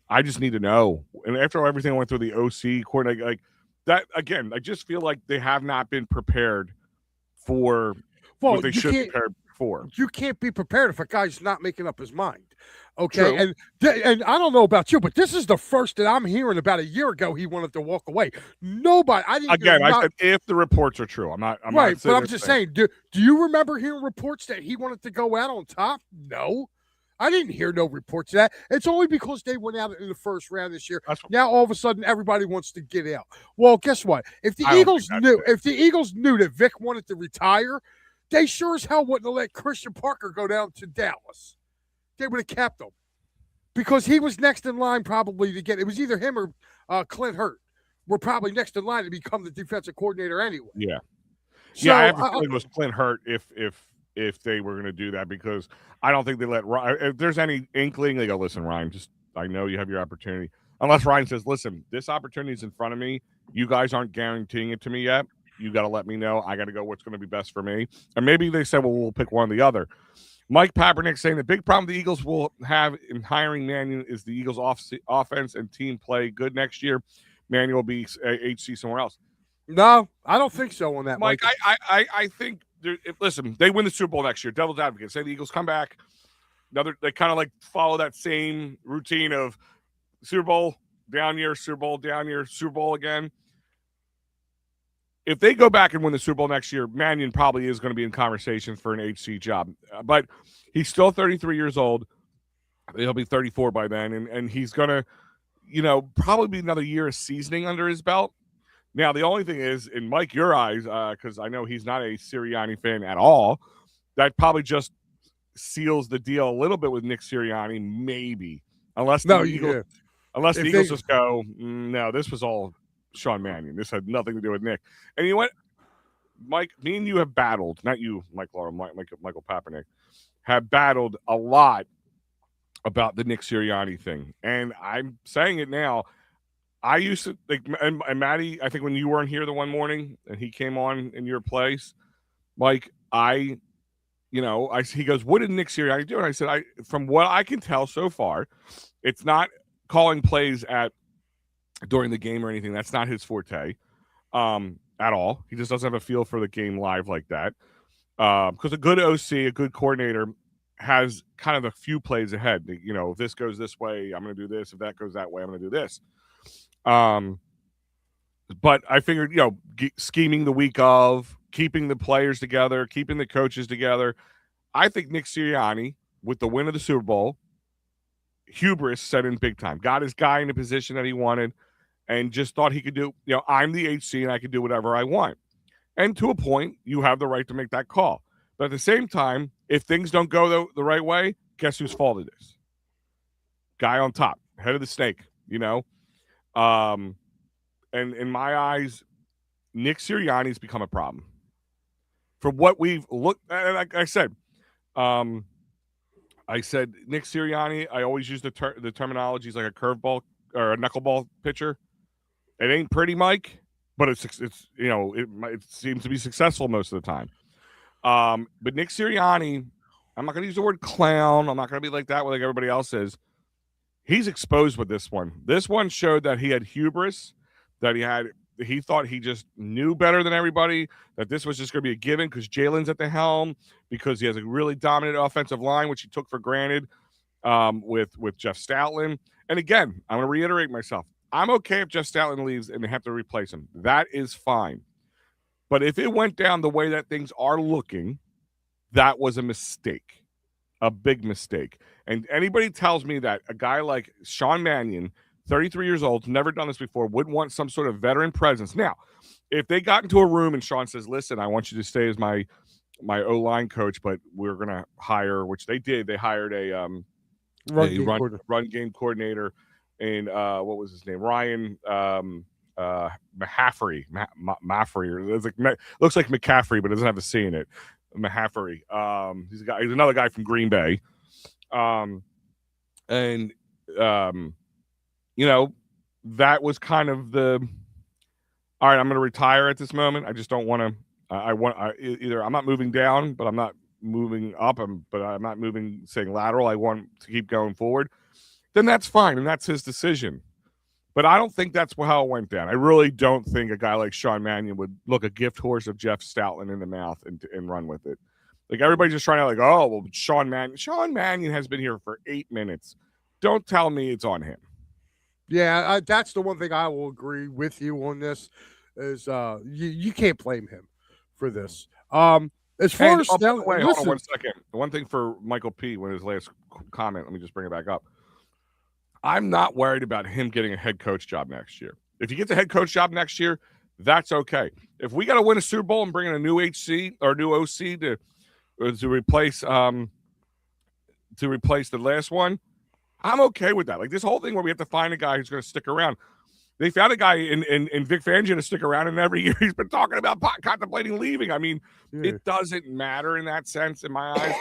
Speaker 1: I just need to know. And after everything I went through the OC coordinator, like that again, I just feel like they have not been prepared for what they should be prepared for.
Speaker 2: You can't be prepared if a guy's not making up his mind. Okay, and I don't know about you, but this is the first that I'm hearing about a year ago he wanted to walk away. Nobody, I didn't.
Speaker 1: Again, I said if the reports are true. I'm not
Speaker 2: right, but I'm just saying. Do you remember hearing reports that he wanted to go out on top? No. I didn't hear no reports of that. It's only because they went out in the first round this year. Now all of a sudden everybody wants to get out. Well, guess what? If the Eagles knew that Vic wanted to retire, they sure as hell wouldn't have let Christian Parker go down to Dallas. They would have kept him because he was next in line probably to get. It was either him or Clint Hurt were probably next in line to become the defensive coordinator anyway.
Speaker 1: Yeah, so, I have a feeling it was Clint Hurt if they were going to do that, because I don't think they let Ryan. If there's any inkling, they go, listen, Ryan, I know you have your opportunity. Unless Ryan says, listen, this opportunity is in front of me. You guys aren't guaranteeing it to me yet. You got to let me know. I got to go what's going to be best for me. And maybe they said, well, we'll pick one or the other. Mike Papernick saying the big problem the Eagles will have in hiring Mannion is the Eagles' offense and team play good next year. Mannion will be HC somewhere else.
Speaker 2: No, I don't think so on that,
Speaker 1: Mike. I think, listen, they win the Super Bowl next year. Devil's advocate. Say the Eagles come back. They kind of like follow that same routine of Super Bowl, down year, Super Bowl, down year, Super Bowl again. If they go back and win the Super Bowl next year, Mannion probably is going to be in conversation for an HC job. But he's still 33 years old. He'll be 34 by then. And he's going to, probably be another year of seasoning under his belt. Now, the only thing is, in Mike, your eyes, because I know he's not a Sirianni fan at all, that probably just seals the deal a little bit with Nick Sirianni, maybe. Unless the Eagles just go, no, this was all Sean Mannion. This had nothing to do with Nick. And you know what, Mike, me and you have battled, not you, Michael Papernick, have battled a lot about the Nick Sirianni thing. And I'm saying it now. I used to like, and Maddie, I think when you weren't here the one morning and he came on in your place, Mike, he goes, what did Nick Sirianni do? And I said, from what I can tell so far, it's not calling plays during the game or anything. That's not his forte at all. He just doesn't have a feel for the game live like that. Because a good OC, a good coordinator, has kind of a few plays ahead. If this goes this way, I'm going to do this. If that goes that way, I'm going to do this. But I figured, scheming the week of, keeping the players together, keeping the coaches together. I think Nick Sirianni, with the win of the Super Bowl, hubris set in big time. Got his guy in the position that he wanted and just thought he could do, I'm the HC and I can do whatever I want. And to a point, you have the right to make that call. But at the same time, if things don't go the right way, guess whose fault it is? Guy on top, head of the snake, And in my eyes, Nick Sirianni's become a problem. For what we've looked at, like I said, Nick Sirianni, I always use the terminology is like a curveball or a knuckleball pitcher. It ain't pretty, Mike, but it seems to be successful most of the time. But Nick Sirianni, I'm not going to use the word clown. I'm not going to be like that like everybody else is. He's exposed with this one. This one showed that he had hubris, that he thought he just knew better than everybody, that this was just going to be a given because Jalen's at the helm, because he has a really dominant offensive line, which he took for granted with Jeff Stoutland. And again, I'm going to reiterate myself. I'm okay if Jeff Stoutland leaves and they have to replace him. That is fine. But if it went down the way that things are looking, that was a mistake, a big mistake. And anybody tells me that a guy like Sean Mannion, 33 years old, never done this before, would want some sort of veteran presence. Now, if they got into a room and Sean says, listen, I want you to stay as my my O line coach, but we're gonna hire, which they did. They hired
Speaker 2: Run
Speaker 1: a
Speaker 2: game quarter.
Speaker 1: run game coordinator, and what was his name? Ryan Mahaffrey, Maffrey, or it's like looks like McCaffrey, but it doesn't have a C in it. Mahaffrey. He's a guy. He's another guy from Green Bay. And you know, that was kind of the. All right, I'm going to retire at this moment. I just don't want to. Either I'm not moving down, but I'm not moving up, but I'm not moving saying lateral. I want to keep going forward. Then that's fine, and that's his decision. But I don't think that's how it went down. I really don't think a guy like Sean Mannion would look a gift horse of Jeff Stoutland in the mouth and run with it. Like everybody's just trying to oh, well, Sean Mannion has been here for 8 minutes. Don't tell me it's on him.
Speaker 2: Yeah, that's the one thing I will agree with you on this is you can't blame him for this. As far as
Speaker 1: by the way, hold on 1 second. One thing for Michael P. when his last comment, let me just bring it back up. I'm not worried about him getting a head coach job next year. If he gets a head coach job next year, that's okay. If we got to win a Super Bowl and bring in a new HC or new OC to replace the last one, I'm okay with that. Like this whole thing where we have to find a guy who's going to stick around. They found a guy in Vic Fangio to stick around, and every year he's been talking about contemplating leaving. I mean, It doesn't matter in that sense in my eyes.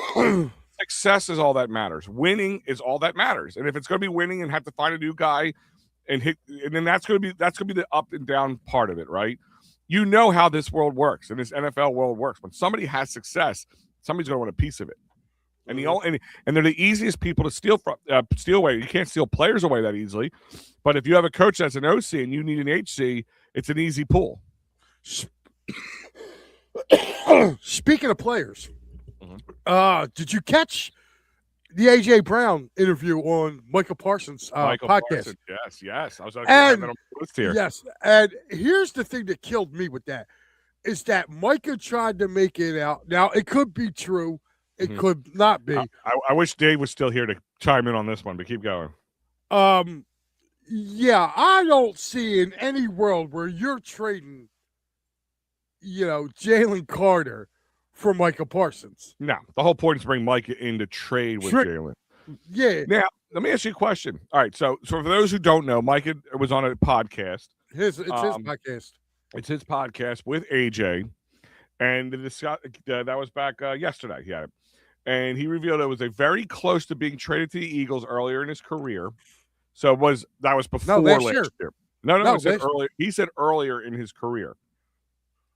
Speaker 1: Success is all that matters. Winning is all that matters. And if it's going to be winning and have to find a new guy and then that's going to be the up and down part of it, right? You know how this world works and this NFL world works. When somebody has success, somebody's going to want a piece of it. And and they're the easiest people to steal away. You can't steal players away that easily. But if you have a coach that's an OC and you need an HC, it's an easy pull.
Speaker 2: Speaking of players, did you catch the AJ Brown interview on Michael Parsons' podcast?
Speaker 1: Yes. I was on the list here.
Speaker 2: Yes, and here's the thing that killed me with that is that Micah tried to make it out. Now it could be true. It could not be.
Speaker 1: I wish Dave was still here to chime in on this one, but keep going.
Speaker 2: Yeah, I don't see in any world where you're trading, Jalen Carter for Micah Parsons.
Speaker 1: No, the whole point is to bring Micah in to trade with Jalen.
Speaker 2: Yeah.
Speaker 1: Now, let me ask you a question. All right, so for those who don't know, Micah was on a podcast.
Speaker 2: It's his podcast.
Speaker 1: It's his podcast with AJ, and that was back yesterday. He had it. And he revealed it was very close to being traded to the Eagles earlier in his career. So that was before last year. No, he said earlier in his career.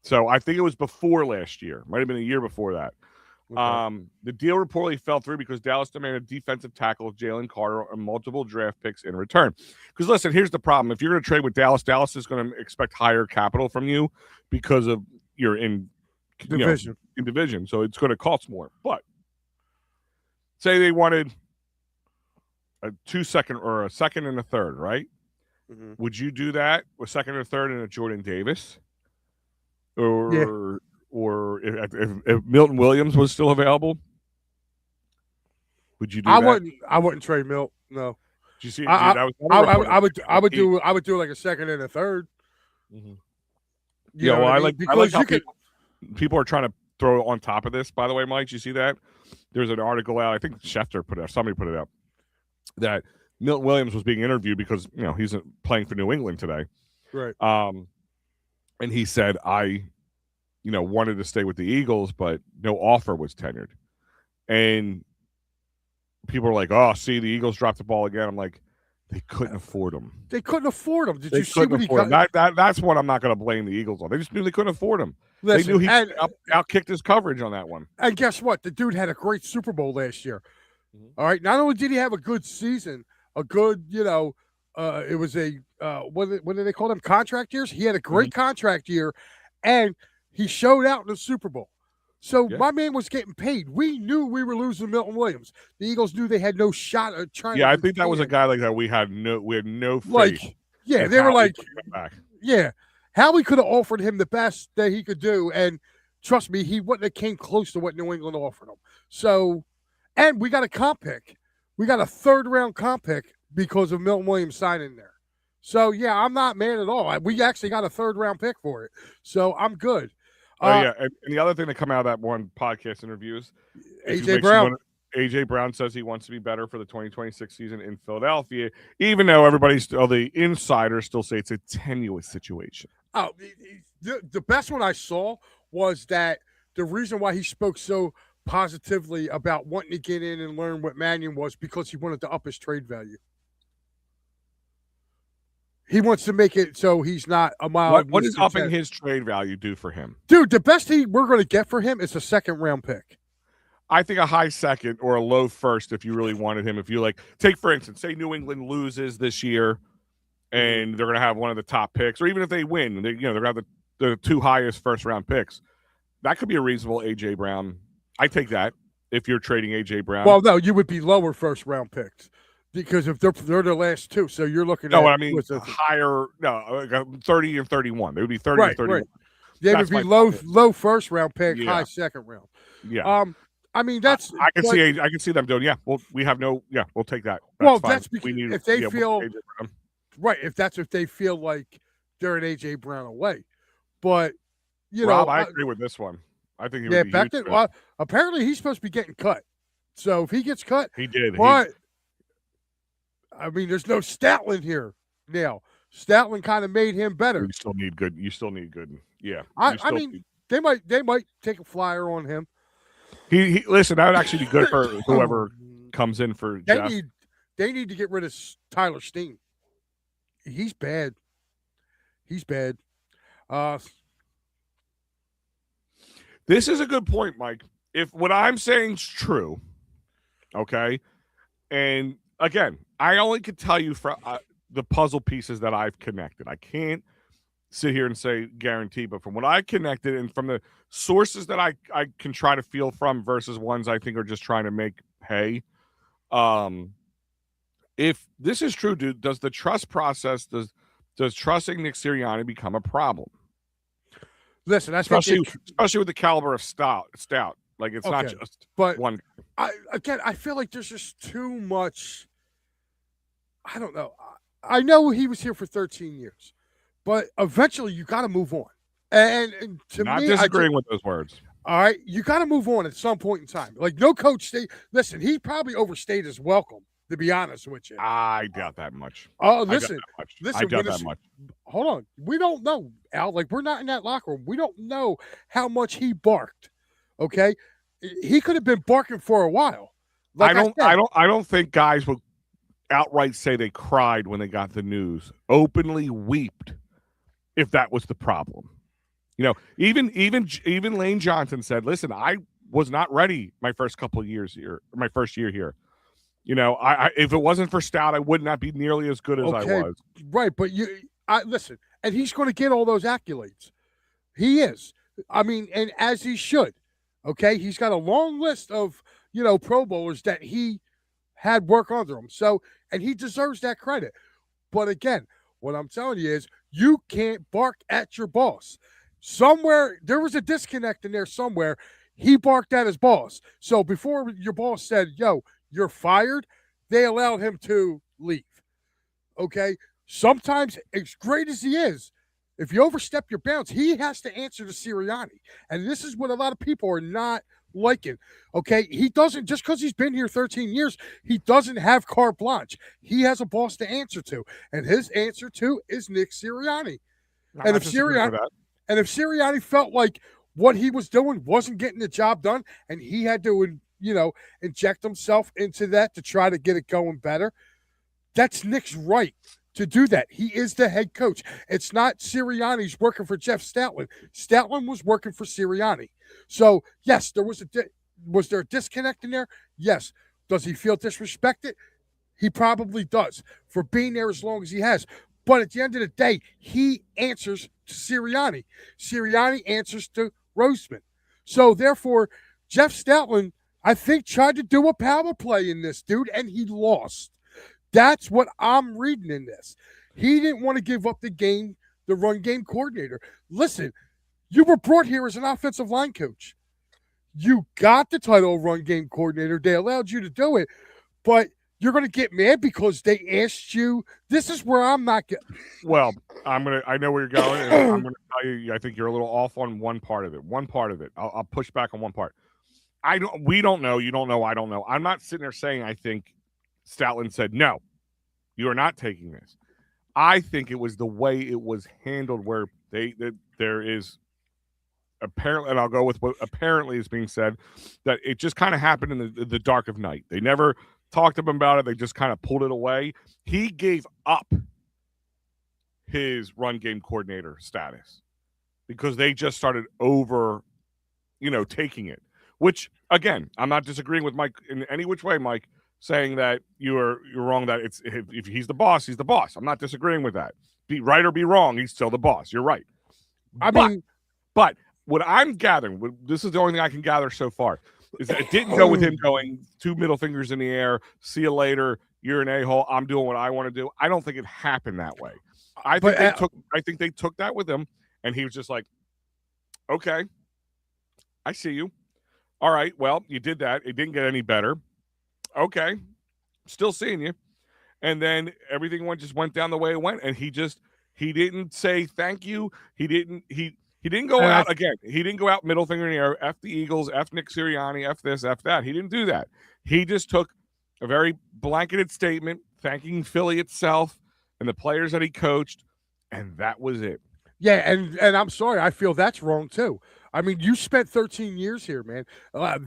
Speaker 1: So I think it was before last year. Might have been a year before that. Okay. The deal reportedly fell through because Dallas demanded defensive tackle Jalen Carter and multiple draft picks in return. Because listen, here's the problem: if you're going to trade with Dallas, Dallas is going to expect higher capital from you because of you're in division. So it's going to cost more. But say they wanted a 2-second or a second and a third, right? Mm-hmm. Would you do that with second or third and a Jordan Davis? Or if Milton Williams was still available, would you do that?
Speaker 2: I wouldn't trade Milt. No.
Speaker 1: Did you see?
Speaker 2: I would do like a second and a third.
Speaker 1: Mm-hmm. I like how people are trying to throw on top of this. By the way, Mike, did you see that? There's an article out. I think Schefter put it out. Somebody put it out that Milton Williams was being interviewed because he's playing for New England today,
Speaker 2: right?
Speaker 1: And he said, I wanted to stay with the Eagles, but no offer was tendered. And people are like, oh, see, the Eagles dropped the ball again. I'm like, they couldn't afford him.
Speaker 2: They couldn't afford him. Did you see what he got?
Speaker 1: That's what I'm not going to blame the Eagles on. They just knew they couldn't afford him. They knew he outkicked his coverage on that one.
Speaker 2: And guess what? The dude had a great Super Bowl last year. Mm-hmm. All right. Not only did he have a good season, a good, it was a what do they call them? Contract years. He had a great contract year, and he showed out in the Super Bowl. So my man was getting paid. We knew we were losing Milton Williams. The Eagles knew they had no shot at trying.
Speaker 1: Yeah, I think that was a guy like that. We had no faith.
Speaker 2: They were like, Howie could have offered him the best that he could do, and trust me, he wouldn't have came close to what New England offered him. So, and we got a comp pick. We got a third-round comp pick because of Milton Williams signing there. So, yeah, I'm not mad at all. We actually got a third-round pick for it. So, I'm good.
Speaker 1: Oh yeah, and the other thing that come out of that one podcast interviews is he
Speaker 2: AJ
Speaker 1: makes you
Speaker 2: Brown.
Speaker 1: want. AJ Brown says he wants to be better for the 2026 season in Philadelphia, even though the insiders still say it's a tenuous situation.
Speaker 2: Oh, the best one I saw was that the reason why he spoke so positively about wanting to get in and learn what Mannion was because he wanted to up his trade value. He wants to make it so he's not a mild.
Speaker 1: What is upping his trade value do for him?
Speaker 2: Dude, the best we're going to get for him is a second round pick.
Speaker 1: I think a high second or a low first if you really wanted him. If you take for instance, say New England loses this year and they're going to have one of the top picks, or even if they win, they're going to have the two highest first round picks. That could be a reasonable AJ Brown. I take that if you're trading AJ Brown.
Speaker 2: Well, no, you would be lower first round picks because if they're the last two, so you're looking at
Speaker 1: I mean higher. No, 30 and 31. They would be 30 and 31. Right.
Speaker 2: They would be low first round pick, high second round.
Speaker 1: Yeah.
Speaker 2: I mean that's
Speaker 1: I can see them doing. Yeah, well, we have no. Yeah, we'll take that.
Speaker 2: That's because if they feel right, if they feel like they're an AJ Brown away, but
Speaker 1: Rob, I agree with this one. I think he would be
Speaker 2: huge. Apparently he's supposed to be getting cut. So if he gets cut,
Speaker 1: he did.
Speaker 2: But I mean, there's no Statland here now. Statland kind of made him better.
Speaker 1: You still need good. Yeah.
Speaker 2: I mean, they might take a flyer on him.
Speaker 1: He listen. That would actually be good for whoever comes in for Jeff.
Speaker 2: They need to get rid of Tyler Steen. He's bad.
Speaker 1: This is a good point, Mike. If what I'm saying is true, okay, and again, I only can tell you from the puzzle pieces that I've connected. I can't sit here and say guarantee, but from what I connected and from the sources that I can try to feel from versus ones I think are just trying to make hay. If this is true, dude, does the trust process, does trusting Nick Sirianni become a problem?
Speaker 2: Listen,
Speaker 1: especially with the caliber of Stout. Like it's not just one.
Speaker 2: I feel like there's just too much. I don't know. I know he was here for 13 years, but eventually you got to move on. And to
Speaker 1: not
Speaker 2: me,
Speaker 1: disagreeing with those words.
Speaker 2: All right, you got to move on at some point in time. Like no coach listen, he probably overstayed his welcome. To be honest with you,
Speaker 1: I doubt that much.
Speaker 2: Oh, listen,
Speaker 1: I doubt that much.
Speaker 2: Hold on, we don't know, Al. Like we're not in that locker room. We don't know how much he barked. Okay, he could have been barking for a while.
Speaker 1: Like I don't think guys will outright say they cried when they got the news. Openly wept if that was the problem. Even Lane Johnson said, "Listen, I was not ready my first couple of years here, my first year here." I if it wasn't for Stout, I would not be nearly as good as I was.
Speaker 2: Right, but listen, and he's going to get all those accolades. He is. I mean, and as he should. Okay, he's got a long list of Pro Bowlers that he had work under him. So, and he deserves that credit. But again, what I'm telling you is, you can't bark at your boss. Somewhere there was a disconnect in there. Somewhere he barked at his boss. So before your boss said, "Yo, you're fired," they allowed him to leave. Okay? Sometimes, as great as he is, if you overstep your bounds, he has to answer to Sirianni. And this is what a lot of people are not liking. Okay? He doesn't, just because he's been here 13 years, he doesn't have carte blanche. He has a boss to answer to. And his answer to is Nick Sirianni. And if Sirianni felt like what he was doing wasn't getting the job done and he had to inject himself into that to try to get it going better, that's Nick's right to do that. He is the head coach. It's not Sirianni's working for Jeff Statland. Statland was working for Sirianni. So, yes, was there a disconnect in there? Yes. Does he feel disrespected? He probably does for being there as long as he has. But at the end of the day, he answers to Sirianni. Sirianni answers to Roseman. So, therefore, Jeff Statland, I think, tried to do a power play in this, dude, and he lost. That's what I'm reading in this. He didn't want to give up the run game coordinator. Listen, you were brought here as an offensive line coach. You got the title of run game coordinator. They allowed you to do it, but you're going to get mad because they asked you. This is where I'm not getting.
Speaker 1: Well, I know where you're going, and I'm gonna tell you. I think you're a little off on one part of it. One part of it. I'll push back on one part. I don't. We don't know. You don't know. I don't know. I'm not sitting there saying I think Stoutland said no. You are not taking this. I think it was the way it was handled, where there is apparently, and I'll go with what apparently is being said, that it just kind of happened in the dark of night. They never talked to him about it. They just kind of pulled it away. He gave up his run game coordinator status because they just started taking it. Which again, I'm not disagreeing with Mike in any which way, Mike, saying that you're wrong. That it's if he's the boss, he's the boss. I'm not disagreeing with that. Be right or be wrong, he's still the boss. You're right. But what I'm gathering, this is the only thing I can gather so far, is that it didn't go with him going 2 middle fingers in the air. See you later. You're an a-hole. I'm doing what I want to do. I don't think it happened that way. I think they took that with him, and he was just like, okay, I see you. All right, well, you did that. It didn't get any better. Okay, still seeing you. And then everything just went down the way it went, and he didn't say thank you. He didn't go out again. He didn't go out middle finger in the air, F the Eagles, F Nick Sirianni, F this, F that. He didn't do that. He just took a very blanketed statement thanking Philly itself and the players that he coached, and that was it.
Speaker 2: Yeah, and I'm sorry, I feel that's wrong too. I mean, you spent 13 years here, man.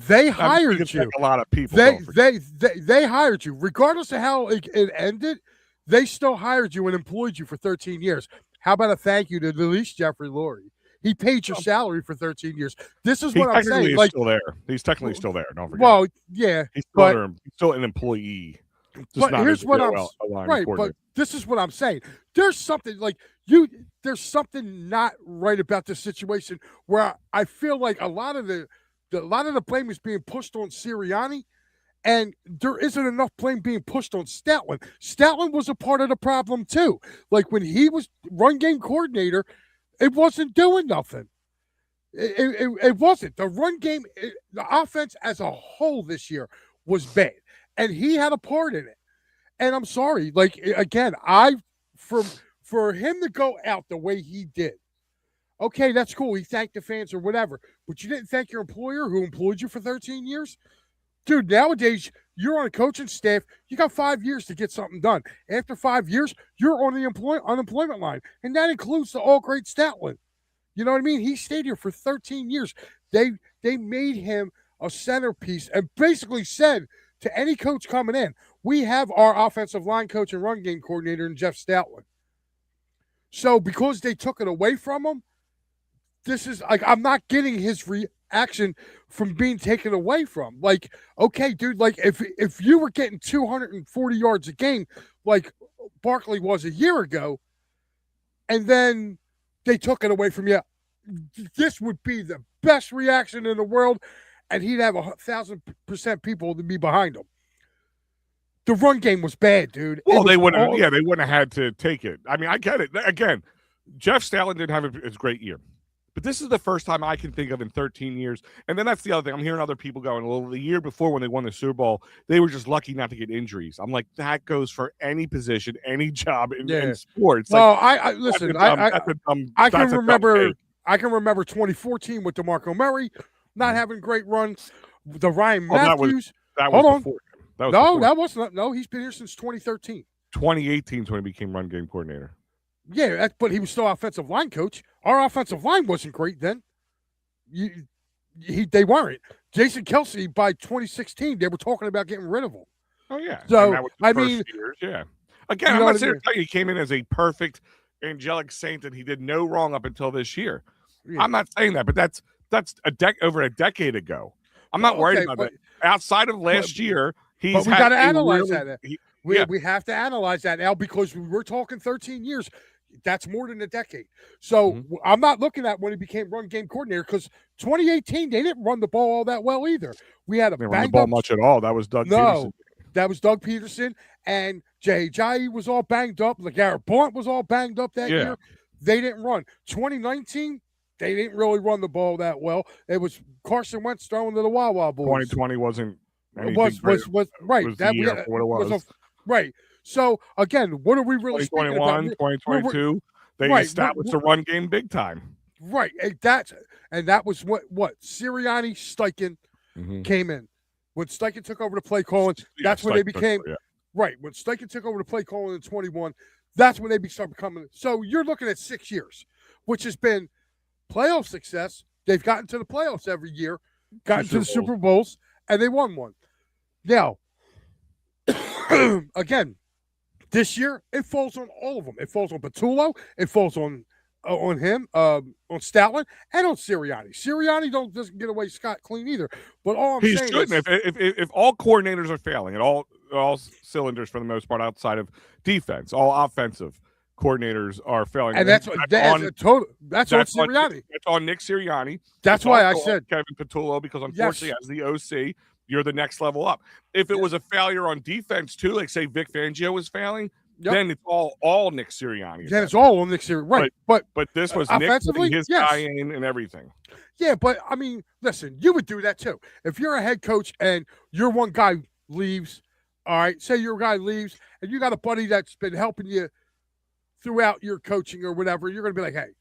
Speaker 2: They hired you.
Speaker 1: A lot of people.
Speaker 2: They hired you, regardless of how it ended. They still hired you and employed you for 13 years. How about a thank you to at least Jeffrey Lurie? He paid your salary for 13 years. This is what I'm saying.
Speaker 1: He's
Speaker 2: like,
Speaker 1: still there. He's technically still there. Don't forget.
Speaker 2: Well, yeah,
Speaker 1: he's still an employee.
Speaker 2: But here's what I'm right. But this is what I'm saying. There's something like there's something not right about this situation where I feel like a lot of the blame is being pushed on Sirianni, and there isn't enough blame being pushed on Stoutland. Stoutland was a part of the problem too. Like when he was run game coordinator, it wasn't doing nothing. It wasn't. The run game, the offense as a whole this year was bad, and he had a part in it. And I'm sorry, like again, for him to go out the way he did, okay, that's cool. He thanked the fans or whatever, but you didn't thank your employer who employed you for 13 years? Dude, nowadays, you're on a coaching staff. You got 5 years to get something done. After 5 years, you're on the unemployment line, and that includes the all-great Stoutland. You know what I mean? He stayed here for 13 years. They made him a centerpiece and basically said to any coach coming in, we have our offensive line coach and run game coordinator in Jeff Stoutland. So because they took it away from him, this is like I'm not getting his reaction from being taken away from. Like, okay, dude, like if you were getting 240 yards a game like Barkley was a year ago, and then they took it away from you, this would be the best reaction in the world, and he'd have 1,000% people to be behind him. The run game was bad, dude.
Speaker 1: Well, they wouldn't. Yeah, they wouldn't have had to take it. I mean, I get it. Again, Jeff Stoutland didn't have a great year, but this is the first time I can think of in 13 years. And then that's the other thing. I'm hearing other people going, well, the year before when they won the Super Bowl, they were just lucky not to get injuries. I'm like, that goes for any position, any job in sports.
Speaker 2: Well,
Speaker 1: like,
Speaker 2: I listen. I can remember. I can remember 2014 with DeMarco Murray not having great runs. The Ryan Matthews.
Speaker 1: That was before.
Speaker 2: That wasn't. No, he's been here since 2013.
Speaker 1: 2018 is when he became run game coordinator.
Speaker 2: Yeah, but he was still offensive line coach. Our offensive line wasn't great then. They weren't. Jason Kelce, by 2016, they were talking about getting rid of him.
Speaker 1: Oh, yeah.
Speaker 2: So, I mean,
Speaker 1: years, yeah. Again, I'm not saying he came in as a perfect angelic saint and he did no wrong up until this year. Yeah. I'm not saying that, but that's over a decade ago. I'm not worried about that. Outside of last year, we got
Speaker 2: to analyze that. We have to analyze that now because we're talking 13 years. That's more than a decade. So I'm not looking at when he became run game coordinator because 2018 they didn't run the ball all that well either. We had a
Speaker 1: banged run the ball much at all. That was Doug Peterson.
Speaker 2: That was Doug Peterson, and Jay was all banged up. LeGarrette Blount was all banged up that year. They didn't run. 2019 they didn't really run the ball that well. It was Carson Wentz throwing to the Wawa boys.
Speaker 1: 2020 wasn't Anything greater
Speaker 2: was right.
Speaker 1: was the
Speaker 2: That we
Speaker 1: year for what it
Speaker 2: was a
Speaker 1: was.
Speaker 2: right. So again, what are we really speaking about?
Speaker 1: 2021, 2022, they
Speaker 2: right.
Speaker 1: established the run game big time.
Speaker 2: Right. And that was what Sirianni, Steichen came in. When Steichen took over the play calling, that's when they became right. When Steichen took over the play calling in 21, that's when they started becoming. So you're looking at 6 years, which has been playoff success. They've gotten to the playoffs every year, gotten to the Super Bowls, and they won one. Now, again, this year it falls on all of them. It falls on Patullo. It falls on him, on Stoutland, and on Sirianni. Sirianni doesn't get away scot clean either. But all I'm saying is,
Speaker 1: if all coordinators are failing and all cylinders for the most part outside of defense, all offensive coordinators are failing,
Speaker 2: and that's on Sirianni.
Speaker 1: That's on Nick Sirianni.
Speaker 2: That's why I said
Speaker 1: Kevin Patullo, because unfortunately, as the OC, you're the next level up. If it was a failure on defense too, like say Vic Fangio was failing, then it's all Nick Sirianni.
Speaker 2: Then it's all on Nick Sirianni, right?
Speaker 1: But this was Nick putting his guy in and everything.
Speaker 2: Yeah, but I mean, listen, you would do that too if you're a head coach and your one guy leaves. All right, say your guy leaves and you got a buddy that's been helping you throughout your coaching or whatever. You're going to be like, hey,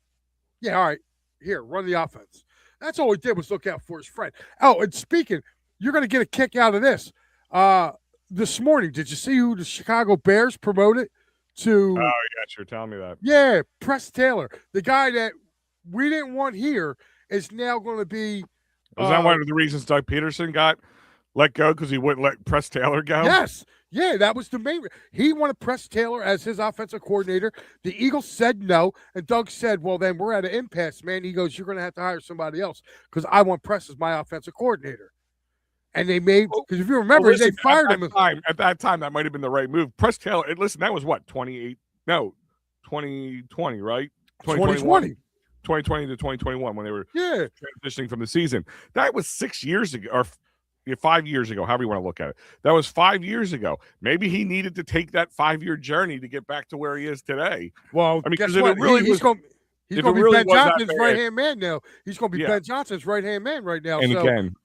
Speaker 2: yeah, all right, here, run the offense. That's all he did was look out for his friend. Oh, and speaking, you're going to get a kick out of this. This morning, did you see who the Chicago Bears promoted to?
Speaker 1: Oh, yeah, sure. Tell me that.
Speaker 2: Yeah, Press Taylor, the guy that we didn't want here, is now going to be.
Speaker 1: Was that one of the reasons Doug Peterson got let go because he wouldn't let Press Taylor go?
Speaker 2: Yes. Yeah, that was the main. He wanted Press Taylor as his offensive coordinator. The Eagles said no, and Doug said, well, then we're at an impasse, man. He goes, you're going to have to hire somebody else because I want Press as my offensive coordinator. And they made, because if you remember, they fired him.
Speaker 1: At that time, that might have been the right move. Press Taylor, listen, that was what, 2020, right?
Speaker 2: 2020
Speaker 1: to 2021 when they were transitioning from the season. That was 6 years ago, or 5 years ago, however you want to look at it. That was 5 years ago. Maybe he needed to take that 5-year journey to get back to where he is today.
Speaker 2: Well, I mean, guess what? He's going to be Ben Johnson's right-hand man now. He's going to be Ben Johnson's right-hand man right now.
Speaker 1: And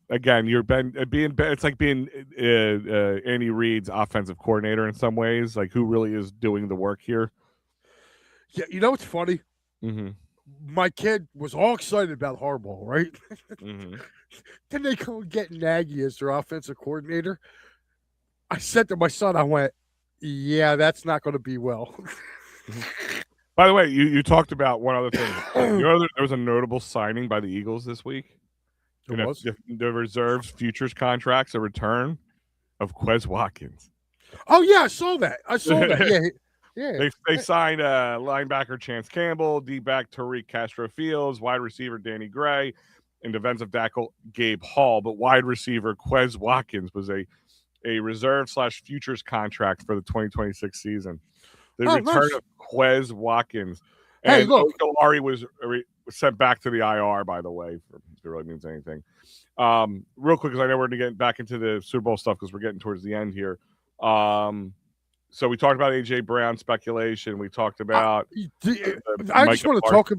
Speaker 1: again, you're it's like being Andy Reid's offensive coordinator in some ways. Like, who really is doing the work here?
Speaker 2: Yeah, you know what's funny?
Speaker 1: Mm-hmm.
Speaker 2: My kid was all excited about Harbaugh, right?
Speaker 1: Mm-hmm.
Speaker 2: Then they go get Nagy as their offensive coordinator. I said to my son, I went, yeah, that's not going to be well.
Speaker 1: By the way, you talked about one other thing. There was a notable signing by the Eagles this week. The reserves futures contracts, a return of Quez Watkins.
Speaker 2: Oh, yeah, I saw that. Yeah.
Speaker 1: They signed linebacker Chance Campbell, D-back Tariq Castro-Fields, wide receiver Danny Gray, and defensive tackle Gabe Hall. But wide receiver Quez Watkins was a reserve/futures contract for the 2026 season. The return of Quez Watkins. And
Speaker 2: hey, look.
Speaker 1: Ojulari was sent back to the IR, by the way, if it really means anything. Real quick, because I know we're going to get back into the Super Bowl stuff because we're getting towards the end here. So we talked about A.J. Brown speculation. We talked about
Speaker 2: I just want to talk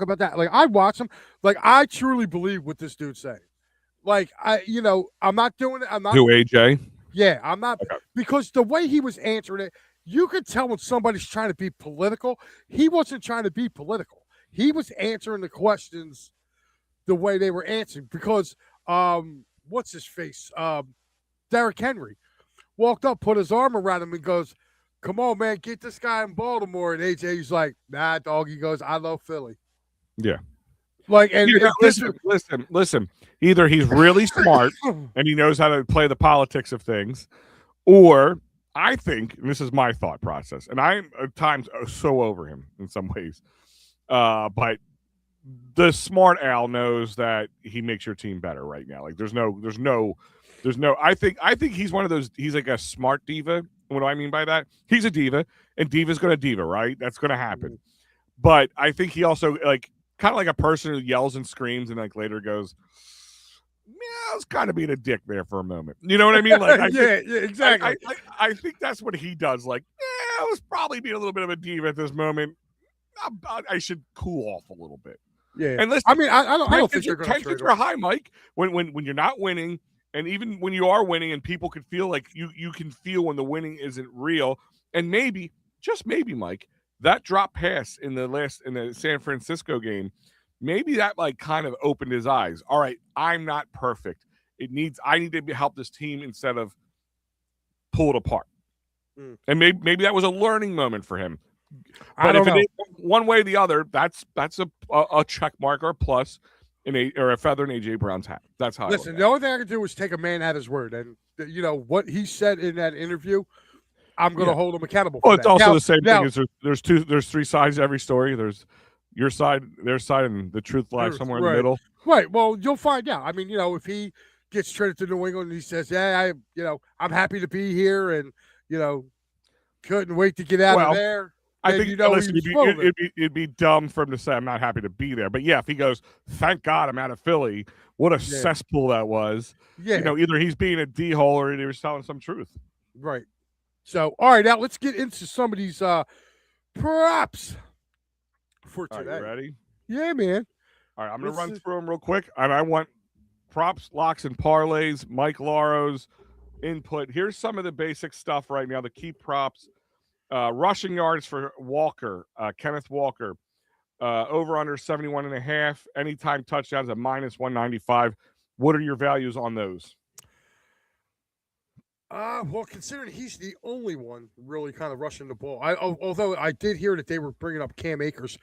Speaker 2: about that. Like, I watch him. Like, I truly believe what this dude's saying. Like, I'm not doing it. I'm not.
Speaker 1: Who, A.J.?
Speaker 2: Yeah, I'm not. Okay. Because the way he was answering it, you could tell when somebody's trying to be political. He wasn't trying to be political. He was answering the questions the way they were answering. Because, what's his face? Derrick Henry walked up, put his arm around him, and goes, come on, man, get this guy in Baltimore. And AJ's like, nah, dog. He goes, I love Philly.
Speaker 1: Yeah.
Speaker 2: Like, and
Speaker 1: listen. Either he's really smart and he knows how to play the politics of things, or I think, and this is my thought process, and I'm at times so over him in some ways, but the smart Al knows that he makes your team better right now. Like, there's no. I think he's one of those. He's like a smart diva. What do I mean by that? He's a diva, and diva's going to diva, right? That's going to happen. But I think he also, like, kind of like a person who yells and screams and like later goes, "Yeah, I was kind of being a dick there for a moment." You know what I mean? Like,
Speaker 2: exactly.
Speaker 1: I think that's what he does. Like, I was probably being a little bit of a diva at this moment. I should cool off a little bit.
Speaker 2: Yeah.
Speaker 1: And listen,
Speaker 2: I mean, I don't think you're going to
Speaker 1: tensions are high, Mike. When you're not winning. And even when you are winning and people can feel like you can feel when the winning isn't real. And maybe, just maybe, Mike, that drop pass in the San Francisco game, maybe that like kind of opened his eyes. All right, I'm not perfect. I need to help this team instead of pull it apart. And maybe that was a learning moment for him. But if it is one way or the other, that's a check mark or a plus or a feather in AJ Brown's hat. That's how.
Speaker 2: Listen, the only thing I can do is take a man at his word, and what he said in that interview, I'm going to hold him accountable.
Speaker 1: Well,
Speaker 2: for
Speaker 1: it's
Speaker 2: that.
Speaker 1: also the same thing as there's three sides to every story. There's your side, their side, and the truth lies somewhere in the middle.
Speaker 2: Right. Well, you'll find out. I mean, if he gets traded to New England and he says, "Yeah, I'm happy to be here," and couldn't wait to get out of there.
Speaker 1: I think it'd be dumb for him to say I'm not happy to be there. But yeah, if he goes, thank God I'm out of Philly, what a cesspool that was.
Speaker 2: Yeah.
Speaker 1: Either he's being a d-hole or he was telling some truth.
Speaker 2: Right. So, all right, now let's get into some of these props for today.
Speaker 1: Are you ready?
Speaker 2: Yeah, man.
Speaker 1: All right, I'm going to run through them real quick, and I want props, locks, and parlays, Mike Laro's input. Here's some of the basic stuff right now, the key props. Rushing yards for Walker, Kenneth Walker, over under 71.5. Anytime touchdowns at minus 195. What are your values on those?
Speaker 2: Well, considering he's the only one really kind of rushing the ball, although I did hear that they were bringing up Cam Akers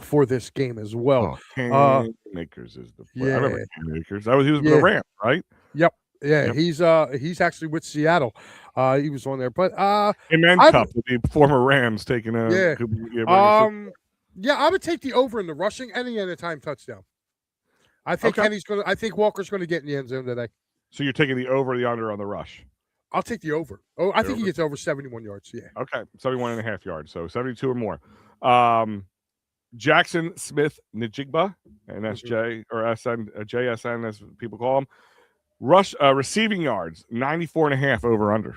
Speaker 2: for this game as well.
Speaker 1: Cam Akers is the player. I remember Cam Akers. He was with the Rams, right?
Speaker 2: Yep. Yeah, he's actually with Seattle. He was on there, but
Speaker 1: Amen Cup with the former Rams taking a
Speaker 2: I would take the over in the rushing any anytime touchdown. I think Walker's gonna get in the end zone today.
Speaker 1: So you're taking the over or the under on the rush?
Speaker 2: I'll take the over. Oh, I think he gets over 71 yards. Yeah.
Speaker 1: Okay, 71.5 yards. So 72 or more. Jackson Smith Njigba, NSJ or SN, JSN as people call him. Receiving yards 94.5 over under.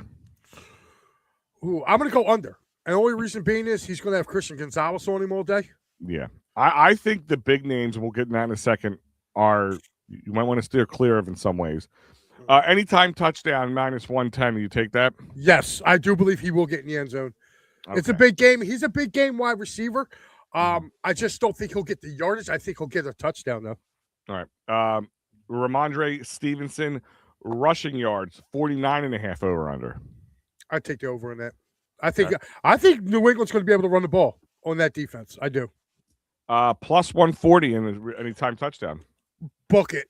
Speaker 2: Ooh, I'm going to go under. And the only reason being is he's going to have Christian Gonzalez on him all day.
Speaker 1: Yeah. I think the big names, we'll get in that in a second, are you might want to steer clear of in some ways. Anytime touchdown, minus 110. You take that?
Speaker 2: Yes, I do believe he will get in the end zone. Okay. It's a big game. He's a big game wide receiver. I just don't think he'll get the yardage. I think he'll get a touchdown, though.
Speaker 1: All right. Ramondre Stevenson, rushing yards, 49.5 over under.
Speaker 2: I'd take the over on that. I think New England's going to be able to run the ball on that defense. I do.
Speaker 1: Plus 140 in anytime touchdown.
Speaker 2: Book it.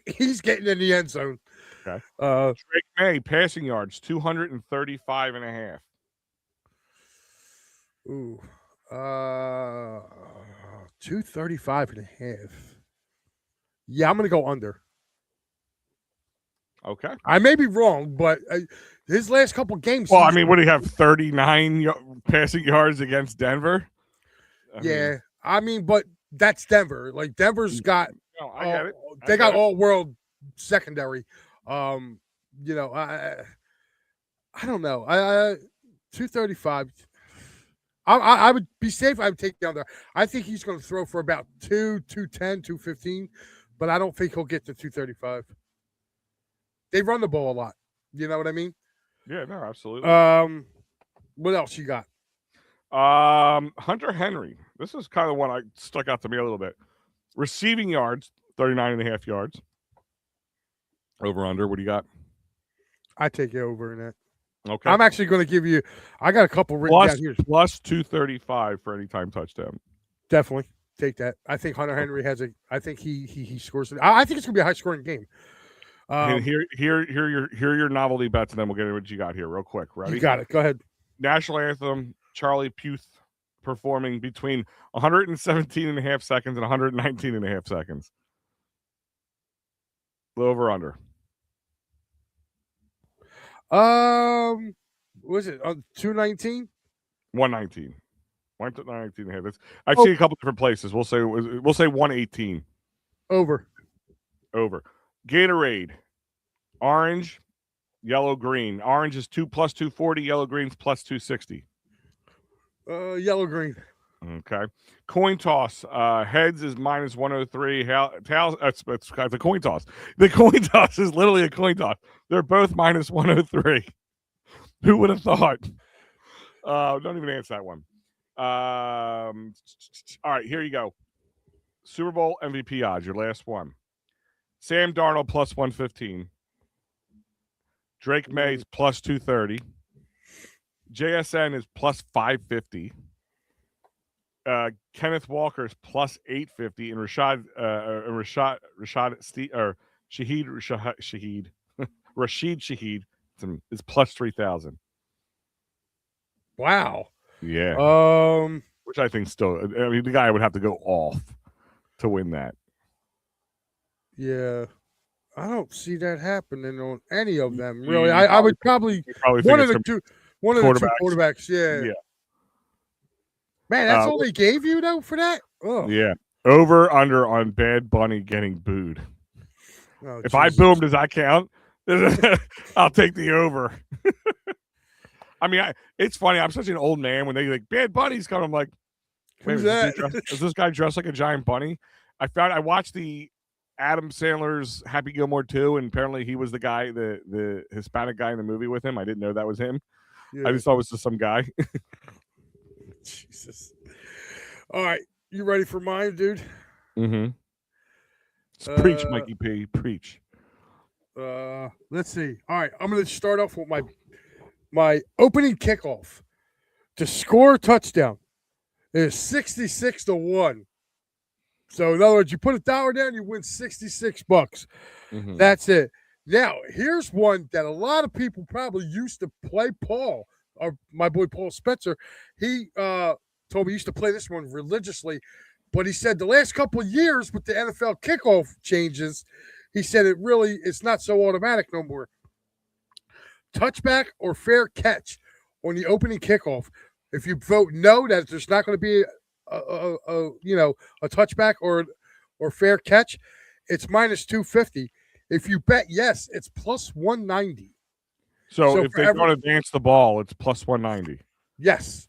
Speaker 2: He's getting in the end zone.
Speaker 1: Okay. Drake May, passing yards, 235.5.
Speaker 2: Ooh. 235.5. Yeah, I'm going to go under.
Speaker 1: Okay.
Speaker 2: I may be wrong, but his last couple games.
Speaker 1: Well, I mean, what do you have? 39 passing yards against Denver?
Speaker 2: I mean, but that's Denver. Like, Denver's got.
Speaker 1: No, I get it.
Speaker 2: They got all-world secondary. I don't know. 235. I would be safe. I would take the under. I think he's going to throw for about 210, 215, but I don't think he'll get to 235. They run the ball a lot. You know what I mean?
Speaker 1: Yeah, no, absolutely.
Speaker 2: What else you got?
Speaker 1: Hunter Henry. This is kind of one I stuck out to me a little bit. Receiving yards, 39.5 yards. Over under. What do you got?
Speaker 2: I take it over in that.
Speaker 1: Okay.
Speaker 2: I'm actually going to give you. I got a couple written down here.
Speaker 1: Plus 235 for any time touchdown.
Speaker 2: Definitely take that. I think Hunter Henry has a. I think he scores it. I think it's going to be a high scoring game.
Speaker 1: And here your novelty bets, and then we'll get into what you got here real quick. Ready?
Speaker 2: You got it. Go ahead.
Speaker 1: National anthem. Charlie Puth performing between 117.5 seconds and 119.5 seconds. Over under.
Speaker 2: Was it 219?
Speaker 1: 119. 119.5. I've seen a couple different places. We'll say 118.
Speaker 2: Over.
Speaker 1: Gatorade. Orange, yellow, green. Orange is plus 240. Yellow, green's plus 260.
Speaker 2: Yellow, green.
Speaker 1: Okay. Coin toss. Heads is minus 103. Tails, it's a coin toss. The coin toss is literally a coin toss. They're both minus 103. Who would have thought? Don't even answer that one. All right, here you go. Super Bowl MVP odds, your last one. Sam Darnold plus 115. Drake May's plus 230. JSN is plus 550. Kenneth Walker's plus 850, and Rashad Rashid Shaheed is plus 3,000.
Speaker 2: Wow.
Speaker 1: Yeah. Which I think still, I mean, the guy would have to go off to win that.
Speaker 2: Yeah. I don't see that happening on any of them. Really, I would probably one of the two quarterbacks. Yeah. Man, that's all they gave you though for that.
Speaker 1: Oh. Yeah. Over under on Bad Bunny getting booed. Oh, if I boomed, does that count? I'll take the over. I mean, it's funny. I'm such an old man when they like Bad Bunny's coming. I'm like,
Speaker 2: who's that?
Speaker 1: Is this guy dressed like a giant bunny? I watched the Adam Sandler's Happy Gilmore 2, and apparently he was the guy, the Hispanic guy in the movie with him. I didn't know that was him. Yeah. I just thought it was just some guy.
Speaker 2: Jesus. All right. You ready for mine, dude?
Speaker 1: Mm-hmm. Preach, Mikey P. Preach.
Speaker 2: Let's see. All right. I'm going to start off with my opening kickoff to score a touchdown. It is 66-1. So in other words, you put $1 down, you win $66. Mm-hmm. That's it. Now, here's one that a lot of people probably used to play. Paul, or my boy Paul Spencer, he told me he used to play this one religiously, but he said the last couple of years with the NFL kickoff changes, he said it's not so automatic no more. Touchback or fair catch on the opening kickoff. If you vote no, that there's not going to be a touchback or fair catch, it's minus 250. If you bet yes, it's plus 190.
Speaker 1: So if they don't advance the ball, it's plus 190.
Speaker 2: Yes.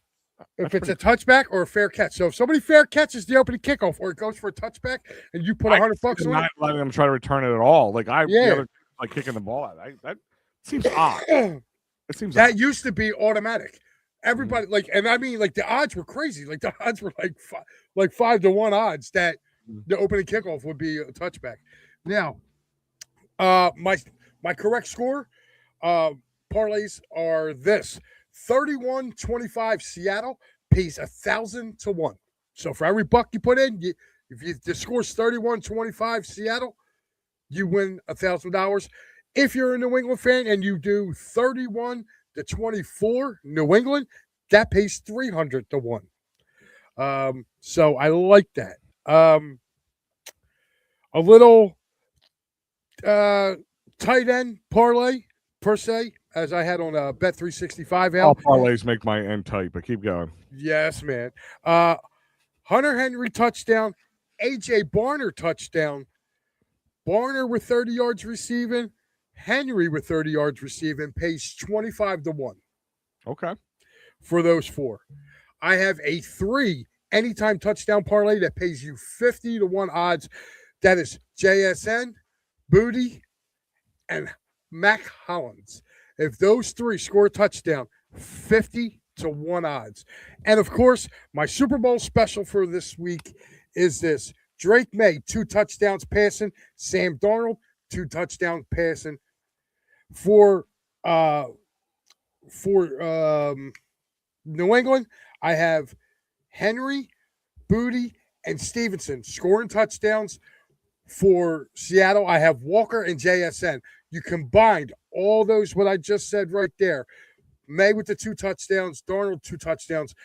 Speaker 2: If it's a touchback or a fair catch. So if somebody fair catches the opening kickoff or it goes for a touchback and you put $100 on it,
Speaker 1: not letting them try to return it at all. Like like kicking the ball out. That seems odd. It seems
Speaker 2: that odd. Used to be automatic. Everybody and I mean the odds were crazy. Like the odds were like 5-1 odds that the opening kickoff would be a touchback. Now, my correct score parlays are this: 31-25 Seattle pays 1,000-1. So for every buck you put in, if the score's 31-25 Seattle, you win $1,000. If you're a New England fan and you do 31-24 New England, that pays 300-1. So I like that. A little tight end parlay per se, as I had on Bet 365.
Speaker 1: All parlays make my end tight, but keep going.
Speaker 2: Yes, man. Hunter Henry touchdown, AJ Barner touchdown. Barner with 30 yards receiving. Henry with 30 yards receiving pays 25-1.
Speaker 1: Okay.
Speaker 2: For those four. I have a 3 anytime touchdown parlay that pays you 50-1 odds. That is JSN, Booty, and Mac Hollins. If those 3 score a touchdown, 50-1 odds. And of course, my Super Bowl special for this week is this: Drake May, 2 touchdowns passing. Sam Darnold, 2 touchdowns passing. For New England, I have Henry, Booty, and Stevenson scoring touchdowns. For Seattle, I have Walker and JSN. You combined all those, what I just said right there. May with the 2 touchdowns, Darnold 2 touchdowns,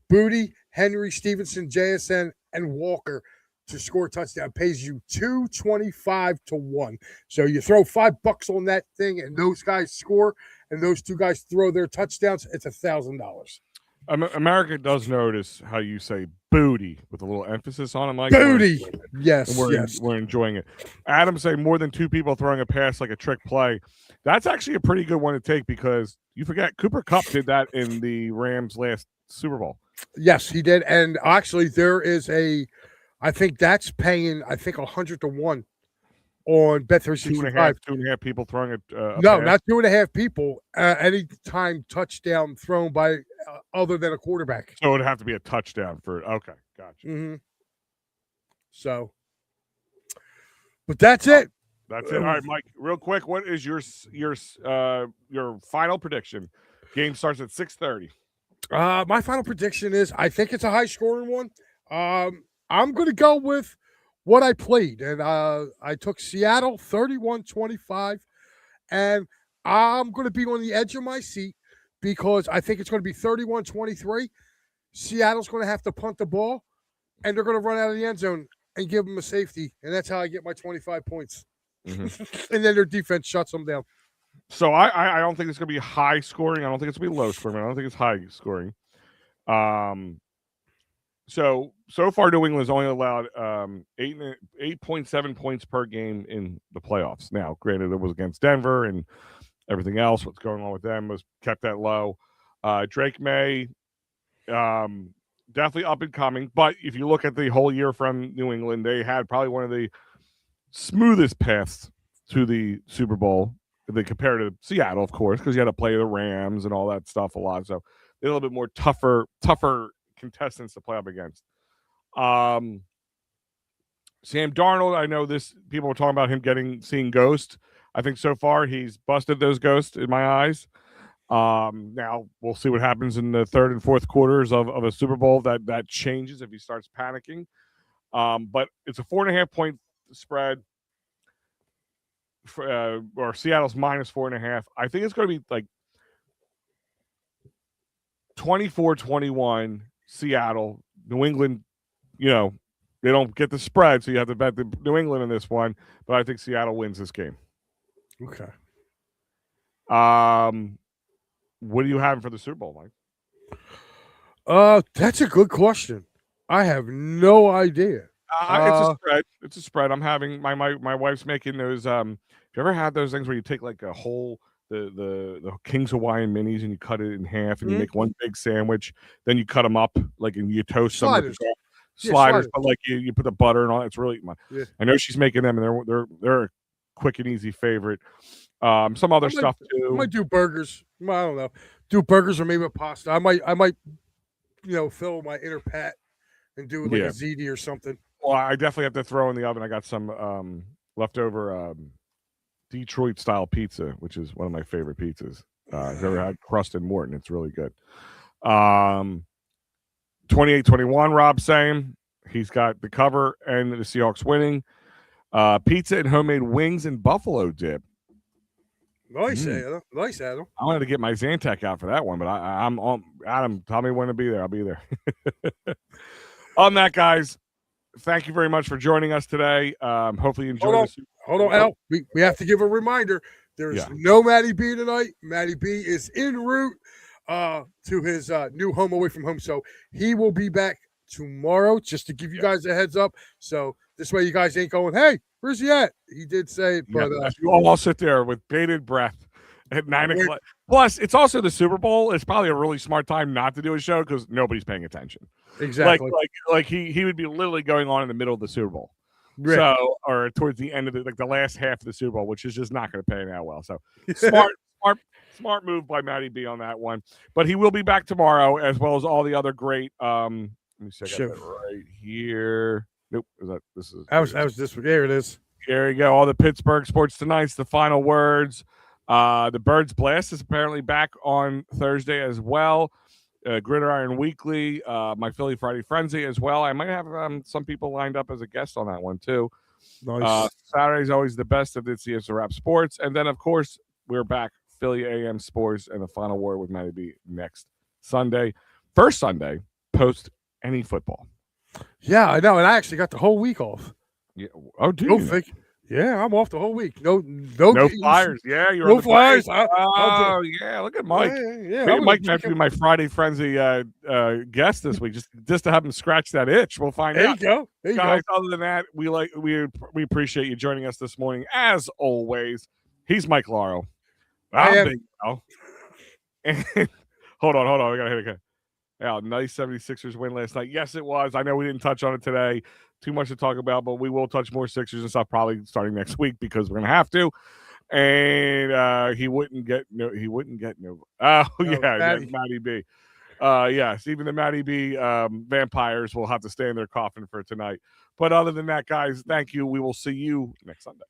Speaker 2: Booty, Henry, Stevenson, JSN, and Walker to score a touchdown pays you 225-1. So you throw $5 on that thing, and those guys score, and those 2 guys throw their touchdowns. It's $1,000.
Speaker 1: America does notice how you say booty with a little emphasis on it, Mike.
Speaker 2: Booty. Yes.
Speaker 1: We're enjoying it. Adam saying more than 2 people throwing a pass like a trick play. That's actually a pretty good one to take because you forget Cooper Kupp did that in the Rams' last Super Bowl.
Speaker 2: Yes, he did. And actually, there is I think that's paying, I think 100 to 1 on Bet three
Speaker 1: Two
Speaker 2: sixty
Speaker 1: and a half,
Speaker 2: five.
Speaker 1: two and a half people throwing a
Speaker 2: No,
Speaker 1: pass.
Speaker 2: not 2.5 people. Any time touchdown thrown by other than a quarterback.
Speaker 1: So it'd have to be a touchdown for. Okay, gotcha.
Speaker 2: Mm-hmm. So, but that's it.
Speaker 1: That's it. All right, Mike. Real quick, what is your final prediction? Game starts at 6:30.
Speaker 2: My final prediction is I think it's a high scoring one. I'm going to go with what I played, and I took Seattle 31-25, and I'm going to be on the edge of my seat because I think it's going to be 31-23. Seattle's going to have to punt the ball, and they're going to run out of the end zone and give them a safety, and that's how I get my 25 points.
Speaker 1: Mm-hmm.
Speaker 2: And then their defense shuts them down.
Speaker 1: So I don't think it's going to be high scoring. I don't think it's going to be low scoring. I don't think it's high scoring. So far, New England's only allowed 8.7 points per game in the playoffs. Now, granted, it was against Denver and everything else. What's going on with them was kept that low. Drake May, definitely up and coming. But if you look at the whole year from New England, they had probably one of the smoothest paths to the Super Bowl. They compare to Seattle, of course, because you had to play the Rams and all that stuff a lot. So they're a little bit more tougher contestants to play up against. Sam Darnold, I know this. People were talking about him seeing ghosts. I think so far he's busted those ghosts in my eyes. Now we'll see what happens in the third and fourth quarters of a Super Bowl. That changes if he starts panicking. But it's a 4.5 point spread. Or Seattle's -4.5. I think it's going to be like 24-21 Seattle. New England, they don't get the spread, so you have to bet the New England in this one. But I think Seattle wins this game.
Speaker 2: Okay.
Speaker 1: What are you having for the Super Bowl,
Speaker 2: Mike? That's a good question. I have no idea.
Speaker 1: It's a spread. It's a spread. I'm having my wife's making those. Have you ever had those things where you take like a whole the King's Hawaiian minis and you cut it in half and you make one big sandwich, then you cut them up like and you toast
Speaker 2: sliders.
Speaker 1: them. Sliders, but like you put the butter and all. It's really. I know she's making them, and they're a quick and easy favorite. Some other stuff too.
Speaker 2: I might do burgers. I don't know. Do burgers or maybe a pasta. I might fill my inner pat and do like a ziti or something.
Speaker 1: Well, I definitely have to throw in the oven. I got some leftover Detroit style pizza, which is one of my favorite pizzas. I've ever had crust and Morton. It's really good. 28-21, Rob saying he's got the cover and the Seahawks winning. Pizza and homemade wings and buffalo dip.
Speaker 2: Nice, Adam. Nice, Adam.
Speaker 1: I wanted to get my Zantac out for that one, but I'm on. Adam, tell me when to be there. I'll be there. On that, guys, thank you very much for joining us today. Hopefully you enjoyed this.
Speaker 2: Hold on, Al. We have to give a reminder. There's no Matty B tonight. Matty B is en route to his new home away from home. So he will be back tomorrow, just to give you guys a heads up. So this way you guys ain't going, hey, where's he at? He did say it, but
Speaker 1: you all sit there with bated breath at 9 o'clock. Plus, it's also the Super Bowl. It's probably a really smart time not to do a show because nobody's paying attention.
Speaker 2: Exactly.
Speaker 1: Like he would be literally going on in the middle of the Super Bowl. Right. So, or towards the end of the last half of the Super Bowl, which is just not going to pay him that well. So smart move by Matty B on that one. But he will be back tomorrow, as well as all the other great. Let me see, I got that right here. Nope, this is.
Speaker 2: That was this one. There it is.
Speaker 1: There you go. All the Pittsburgh Sports Tonight's the final words. The Birds Blast is apparently back on Thursday as well. Gridiron Weekly, my Philly Friday Frenzy as well. I might have some people lined up as a guest on that one too.
Speaker 2: Nice.
Speaker 1: Saturday's always the best of It's a Wrap Sports. And then, of course, we're back, Philly AM Sports and the final word with Matty B next Sunday. First Sunday, post any football.
Speaker 2: Yeah, I know. And I actually got the whole week off.
Speaker 1: Yeah. Oh, dude.
Speaker 2: Yeah, I'm off the whole week. No
Speaker 1: flyers. Yeah, you're
Speaker 2: no
Speaker 1: on the
Speaker 2: flyers.
Speaker 1: Yeah, look at Mike.
Speaker 2: Yeah,
Speaker 1: Mike might be my Friday Frenzy guest this week, just to have him scratch that itch. We'll find out.
Speaker 2: There you
Speaker 1: Guys,
Speaker 2: go.
Speaker 1: other than that, we appreciate you joining us this morning. As always, he's Mike Lauro. I'm Big Al. And hold on. I gotta hit again. Yeah, nice 76ers win last night. Yes, it was. I know we didn't touch on it today. Too much to talk about, but we will touch more Sixers and stuff probably starting next week because we're gonna have to. And he wouldn't get no. He wouldn't get no. Oh yeah, that's
Speaker 2: Maddie.
Speaker 1: Matty B. Yes, even the Matty B vampires will have to stay in their coffin for tonight. But other than that, guys, thank you. We will see you next Sunday.